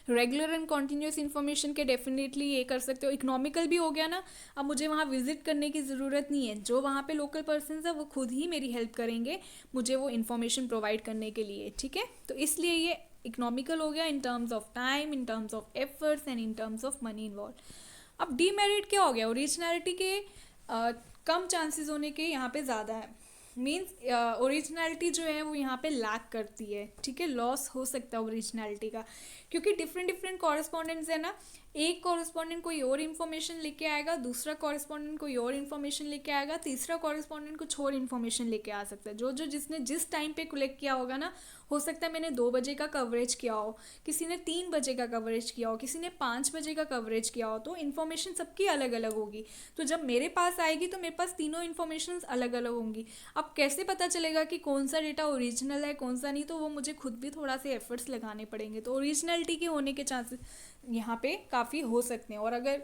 रेगुलर एंड कॉन्टीन्यूस इन्फॉर्मेशन के डेफिनेटली ये कर सकते हो। इकोनॉमिकल भी हो गया ना, अब मुझे वहाँ विजिट करने की ज़रूरत नहीं है, जो वहाँ पे लोकल पर्सन है वो खुद ही मेरी हेल्प करेंगे मुझे वो इन्फॉर्मेशन प्रोवाइड करने के लिए, ठीक है। तो इसलिए ये इकोनॉमिकल हो गया in terms of time, in terms of efforts and in terms of money involve. अब डीमेरिट क्या हो गया? ओरिजिनलिटी के कम चांसेस होने के यहाँ पे ज़्यादा है, मीन्स ओरिजिनलिटी जो है वो यहाँ पे लैक करती है, ठीक है, लॉस हो सकता है ओरिजिनलिटी का, क्योंकि डिफरेंट कॉरेस्पॉन्डेंट्स है ना, एक कॉरेस्पॉन्डेंट कोई और इन्फॉर्मेशन लेके आएगा, दूसरा कॉरेस्पॉन्डेंट कोई और इन्फॉर्मेशन लेके आएगा, तीसरा कॉरेस्पॉन्डेंट कुछ और इन्फॉर्मेशन लेके आ सकता है। जो जिसने जिस टाइम पे कलेक्ट किया होगा ना, हो सकता है मैंने 2 बजे का कवरेज किया हो, किसी ने 3 बजे का कवरेज किया हो, किसी ने 5 बजे का कवरेज किया हो, तो इन्फॉर्मेशन सबकी अलग अलग होगी। तो जब मेरे पास आएगी तो मेरे पास तीनों इन्फॉर्मेशन अलग अलग होंगी। अब कैसे पता चलेगा कि कौन सा डेटा ओरिजिनल है कौन सा नहीं? तो वो मुझे खुद भी थोड़ा से एफर्ट्स लगाने पड़ेंगे। तो ओरिजिनलिटी के होने के चांसेस यहाँ पे काफ़ी हो सकते हैं। और अगर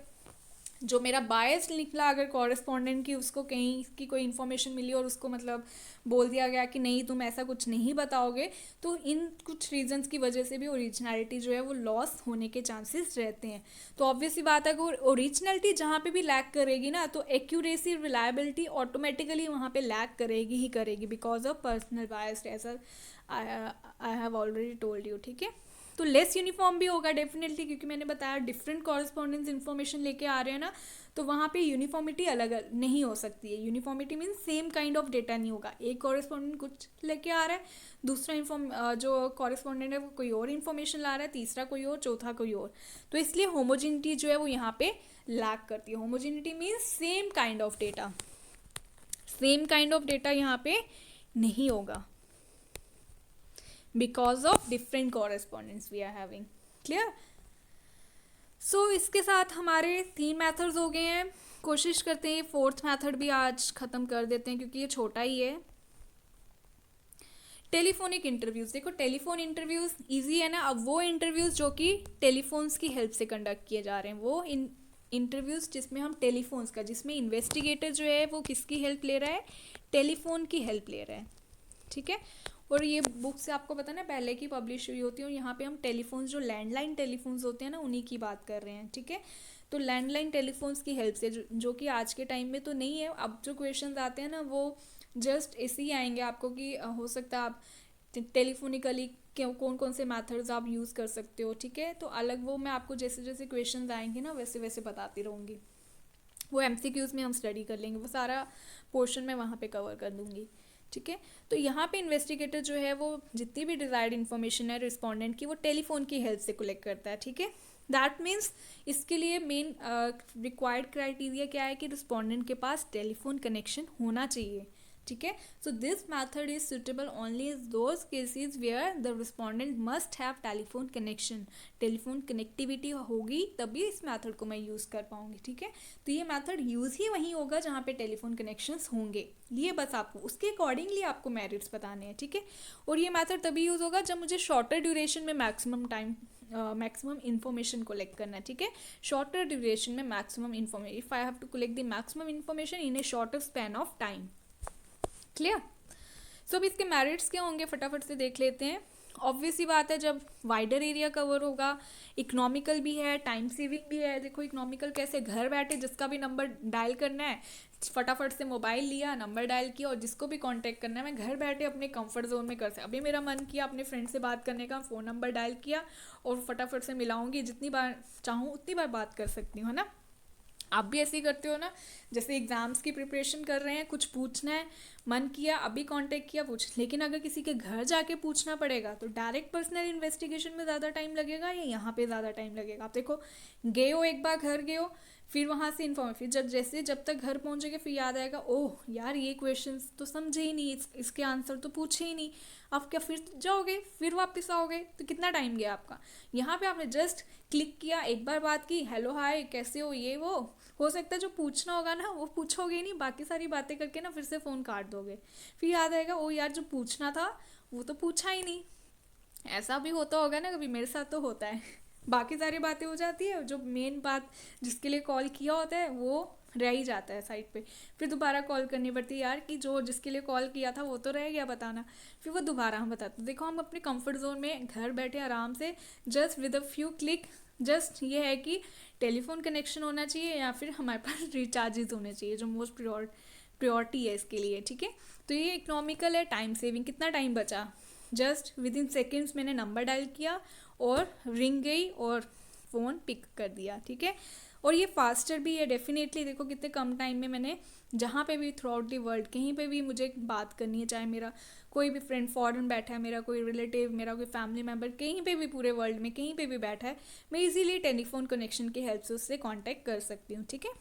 जो मेरा बायस निकला, अगर कॉरेस्पॉन्डेंट की उसको कहीं की कोई इन्फॉर्मेशन मिली और उसको मतलब बोल दिया गया कि नहीं तुम ऐसा कुछ नहीं बताओगे, तो इन कुछ रीजंस की वजह से भी ओरिजिनलिटी जो है वो लॉस होने के चांसेस रहते हैं। तो ऑब्वियसली बात है कि ओरिजिनलिटी जहाँ पे भी लैक करेगी ना, तो एक्यूरेसी रिलायबिलिटी ऑटोमेटिकली वहाँ पे लैक करेगी ही करेगी, बिकॉज ऑफ पर्सनल बायस, ऐसा I have already told you, ठीक है। तो लेस यूनिफॉर्म भी होगा डेफिनेटली, क्योंकि मैंने बताया डिफरेंट कॉरेस्पॉन्डेंस इन्फॉर्मेशन लेके आ रहे हैं ना, तो वहाँ पे यूनिफॉर्मिटी अलग अलग नहीं हो सकती है. Uniformity means same kind of data नहीं होगा. एक कॉरेस्पॉन्डेंट कुछ लेके आ रहा है, दूसरा जो कॉरेस्पॉन्डेंट है वो कोई और इन्फॉर्मेशन ला रहा है, तीसरा कोई और, चौथा कोई और. तो इसलिए होमोजिनिटी जो है वो यहाँ पे लैक करती है. Homogeneity means same kind of data, same kind of data यहाँ पे नहीं होगा because of different correspondence we are having. clear? So इसके साथ हमारे 3 मेथड्स हो गए हैं. कोशिश करते हैं 4th मेथड भी आज ख़त्म कर देते हैं क्योंकि ये छोटा ही है. Telephonic interviews. देखो टेलीफोन इंटरव्यूज़ ईजी है ना. अब वो इंटरव्यूज़ जो कि टेलीफोन्स की हेल्प से कंडक्ट किए जा रहे हैं, वो इंटरव्यूज़ जिसमें हम टेलीफोन्स का, जिसमें इन्वेस्टिगेटर जो है वो किसकी हेल्प ले रहा है, टेलीफोन की हेल्प ले रहा है. ठीक है. और ये बुक से आपको पता ना पहले की पब्लिश हुई होती है. और यहाँ पे हम टेलीफोन्स, जो लैंडलाइन टेलीफोन्स होते हैं ना, उन्हीं की बात कर रहे हैं. ठीक है. तो लैंडलाइन टेलीफोन्स की हेल्प से, जो कि आज के टाइम में तो नहीं है. अब जो क्वेश्चंस आते हैं ना वो जस्ट ऐसे ही आएंगे आपको कि हो सकता है आप टेलीफोनिकली कौन कौन से मेथड्स आप यूज़ कर सकते हो. ठीक है. तो अलग वो मैं आपको जैसे जैसे क्वेश्चंस आएंगे ना वैसे वैसे बताती रहूँगी. वो MCQs में हम स्टडी कर लेंगे, वो सारा पोर्शन मैं वहाँ पे कवर कर दूँगी. ठीक है. तो यहाँ पे इन्वेस्टिगेटर जो है वो जितनी भी डिजायर्ड इन्फॉर्मेशन है रिस्पोंडेंट की, वो टेलीफोन की हेल्प से कलेक्ट करता है. ठीक है. दैट मीन्स इसके लिए मेन रिक्वायर्ड क्राइटेरिया क्या है कि रिस्पोंडेंट के पास टेलीफोन कनेक्शन होना चाहिए. ठीक है. So this method is suitable only in those cases where the respondent must have telephone connection. Telephone connectivity होगी तभी इस मैथड को मैं यूज़ कर पाऊंगी. ठीक है. तो ये मैथड यूज़ ही वहीं होगा जहाँ पे टेलीफोन कनेक्शंस होंगे. ये बस आपको उसके अकॉर्डिंगली आपको मेरिट्स बताने हैं. ठीक है. और ये मैथड तभी यूज़ होगा जब मुझे शॉर्टर ड्यूरेशन में मैक्सिमम इन्फॉर्मेशन कलेक्ट करना है. ठीक है. शॉर्टर ड्यूरेशन में maximum information, if I have to collect the maximum information in a shorter span of time. Clear. So अब इसके मेरिट्स क्या होंगे फटाफट से देख लेते हैं. ऑब्वियस ही बात है, जब वाइडर एरिया कवर होगा, इकोनॉमिकल भी है, टाइम सेविंग भी है. देखो इकोनॉमिकल कैसे, घर बैठे जिसका भी नंबर डायल करना है फटाफट से मोबाइल लिया, नंबर डायल किया, और जिसको भी कांटेक्ट करना है मैं घर बैठे अपने कंफर्ट जोन में कर सकती. अभी मेरा मन किया अपने फ्रेंड से बात करने का, फ़ोन नंबर डायल किया और फटाफट से मिलाऊंगी, जितनी बार चाहूँ उतनी बार बात कर सकती हूँ, है ना. आप भी ऐसे ही करते हो ना. जैसे एग्ज़ाम्स की प्रिपरेशन कर रहे हैं, कुछ पूछना है, मन किया अभी कांटेक्ट किया पूछ. लेकिन अगर किसी के घर जाके पूछना पड़ेगा तो डायरेक्ट पर्सनल इन्वेस्टिगेशन में ज़्यादा टाइम लगेगा या यहाँ पे ज़्यादा टाइम लगेगा. आप देखो गए हो, एक बार घर गए हो, फिर वहाँ से इन्फॉर्म, फिर जब तक घर पहुँचोगे फिर याद आएगा ओह यार ये क्वेश्चंस तो समझे ही नहीं, इसके आंसर तो पूछे ही नहीं. आप क्या फिर जाओगे, फिर वापस आओगे, तो कितना टाइम गया आपका. यहाँ पे आपने जस्ट क्लिक किया, एक बार बात की, हेलो हाय कैसे हो, ये वो. हो सकता है जो पूछना होगा ना वो पूछोगे ही नहीं, बाकी सारी बातें करके ना फिर से फ़ोन काट दोगे. फिर याद आएगा ओ यार जो पूछना था वो तो पूछा ही नहीं. ऐसा भी होता होगा ना कभी, मेरे साथ तो होता है. बाकी सारी बातें हो जाती है, जो मेन बात जिसके लिए कॉल किया होता है वो रह ही जाता है साइड पे. फिर दोबारा कॉल करनी पड़ती है यार कि जो जिसके लिए कॉल किया था वो तो रह गया बताना. फिर वो दोबारा हम बताते. देखो हम अपने कंफर्ट जोन में घर बैठे आराम से just with a few click, just ये है कि टेलीफोन कनेक्शन होना चाहिए या फिर हमारे पास रिचार्जेस होने चाहिए, जो मोस्ट प्रियोरिटी है इसके लिए. ठीक है. तो ये इकोनॉमिकल है, टाइम सेविंग. कितना टाइम बचा, जस्ट विद इन सेकेंड्स मैंने नंबर डायल किया और रिंग गई और फ़ोन पिक कर दिया. ठीक है. और ये फास्टर भी है डेफिनेटली. देखो कितने कम टाइम में मैंने जहाँ पे भी थ्रू आउट दी वर्ल्ड कहीं पे भी मुझे बात करनी है, चाहे मेरा कोई भी फ्रेंड फॉरेन बैठा है, मेरा कोई रिलेटिव, मेरा कोई फैमिली मेम्बर कहीं पे भी पूरे वर्ल्ड में कहीं पे भी बैठा है, मैं इजीली टेलीफोन कनेक्शन की हेल्प से उससे कांटेक्ट कर सकती हूँ. ठीक है.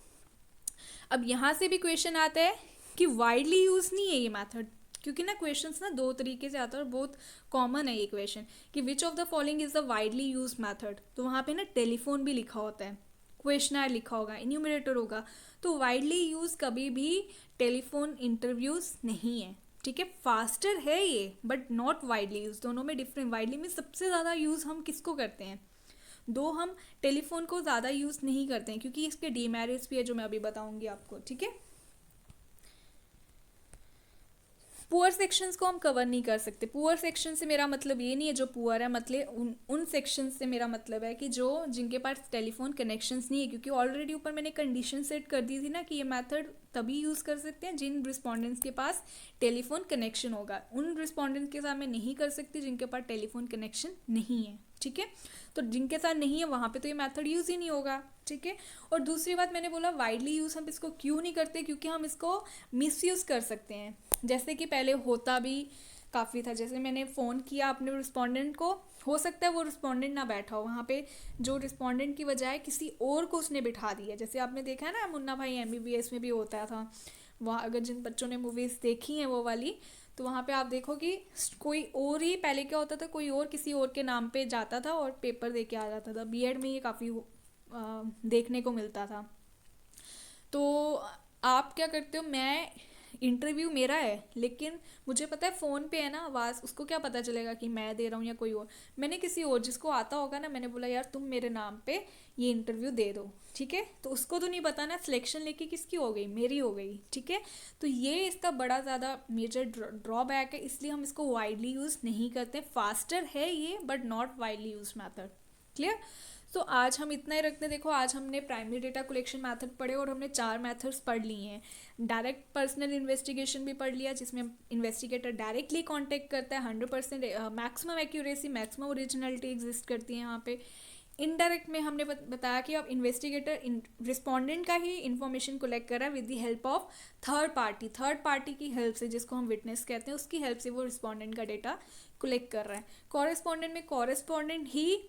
अब यहाँ से भी क्वेश्चन आता है कि वाइडली यूज़ नहीं है ये मैथड, क्योंकि ना क्वेश्चंस ना 2 तरीके से आता है और बहुत कॉमन है ये क्वेश्चन कि विच of the following is the widely use method. तो वहाँ पे ना टेलीफोन भी लिखा होता है, क्वेश्चनर लिखा होगा, इन्यूमरेटर होगा. तो वाइडली यूज कभी भी टेलीफोन इंटरव्यूज नहीं है. ठीक है. फास्टर है ये बट नॉट वाइडली यूज. दोनों में डिफरेंट. वाइडली में सबसे ज़्यादा यूज़ हम किसको करते हैं, दो हम टेलीफोन को ज़्यादा यूज़ नहीं करते हैं क्योंकि इसके डीमेरिट्स भी है जो मैं अभी बताऊंगी आपको. ठीक है. पुअर सेक्शंस को हम कवर नहीं कर सकते. पुअर सेक्शन से मेरा मतलब ये नहीं है जो पुअर है, मतलब उन सेक्शंस से मेरा मतलब है कि जो जिनके पास टेलीफोन कनेक्शंस नहीं है, क्योंकि ऑलरेडी ऊपर मैंने कंडीशन सेट कर दी थी ना कि ये मेथड तभी यूज़ कर सकते हैं जिन रिस्पोंडेंट्स के पास टेलीफोन कनेक्शन होगा. उन रिस्पोंडेंट्स के साथ मैं नहीं कर सकती जिनके पास टेलीफोन कनेक्शन नहीं है. ठीक है। तो जिनके साथ नहीं है वहाँ पे तो ये मेथड यूज़ ही नहीं होगा, ठीक है। और दूसरी बात मैंने बोला वाइडली यूज़ हम इसको क्यों नहीं करते, क्योंकि हम इसको मिसयूज़ कर सकते हैं। जैसे कि पहले होता भी काफ़ी था, जैसे मैंने फ़ोन किया अपने रिस्पोंडेंट को, हो सकता है वो रिस्पोंडेंट ना बैठा हो वहाँ पे, जो रिस्पोंडेंट की बजाय किसी और को उसने बिठा दिया। जैसे आपने देखा है ना मुन्ना भाई MBBS में भी होता था, वहाँ अगर जिन बच्चों ने मूवीज़ देखी हैं वो वाली, तो वहाँ पे आप देखो कि कोई और ही, पहले क्या होता था कोई और किसी और के नाम पे जाता था और पेपर दे के आ जाता था। बीएड में ये काफ़ी देखने को मिलता था। तो आप क्या करते हो, मैं इंटरव्यू मेरा है लेकिन मुझे पता है फ़ोन पे है ना आवाज़, उसको क्या पता चलेगा कि मैं दे रहा हूँ या कोई और। मैंने किसी और जिसको आता होगा ना, मैंने बोला यार तुम मेरे नाम पे ये इंटरव्यू दे दो, ठीक है। तो उसको तो नहीं पता ना सिलेक्शन लेके किसकी हो गई, मेरी हो गई, ठीक है। तो ये इसका बड़ा ज़्यादा मेजर ड्रॉबैक है, इसलिए हम इसको वाइडली यूज़ नहीं करते। फास्टर है ये but not widely use method. Clear. तो आज हम इतना ही रखते हैं। देखो आज हमने प्राइमरी डेटा कलेक्शन मेथड पढ़े और हमने 4 मेथड्स पढ़ लिए हैं। डायरेक्ट पर्सनल इन्वेस्टिगेशन भी पढ़ लिया, जिसमें इन्वेस्टिगेटर डायरेक्टली कांटेक्ट करता है, 100% maximum accuracy maximum originality exist करती है यहाँ पे। इनडायरेक्ट में हमने बताया कि अब इन्वेस्टिगेटर रिस्पोंडेंट का ही इंफॉर्मेशन कलेक्ट कर रहा है with the help of third party की हेल्प से, जिसको हम विटनेस कहते हैं, उसकी हेल्प से वो रिस्पोंडेंट का डेटा कलेक्ट कर रहा है। कॉरेस्पॉन्डेंट में कॉरेस्पॉन्डेंट ही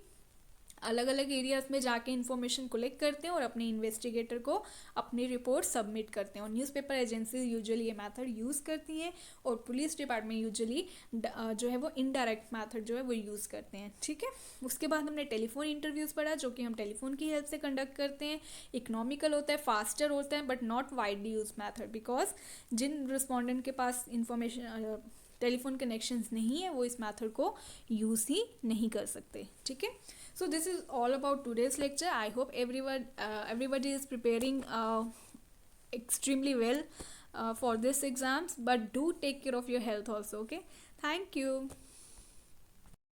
अलग अलग एरियाज में जाके इन्फॉर्मेशन कलेक्ट करते हैं और अपने इन्वेस्टिगेटर को अपनी रिपोर्ट सबमिट करते हैं। और न्यूज़पेपर एजेंसी यूजुअली ये मेथड यूज़ करती हैं और पुलिस डिपार्टमेंट यूजुअली जो है वो इनडायरेक्ट मेथड जो है वो यूज़ करते हैं, ठीक है। उसके बाद हमने टेलीफोन इंटरव्यूज़ पढ़ा, जो कि हम टेलीफोन की हेल्प से कंडक्ट करते हैं। इकोनॉमिकल होता है, फास्टर होता है, but not widely use method, because जिन रिस्पॉन्डेंट के पास इंफॉर्मेशन टेलीफोन कनेक्शंस नहीं है वो इस मेथड को यूज़ ही नहीं कर सकते, ठीक है। So this is all about today's lecture. I hope everybody is preparing extremely well for this exams, but do take care of your health also, okay. Thank you.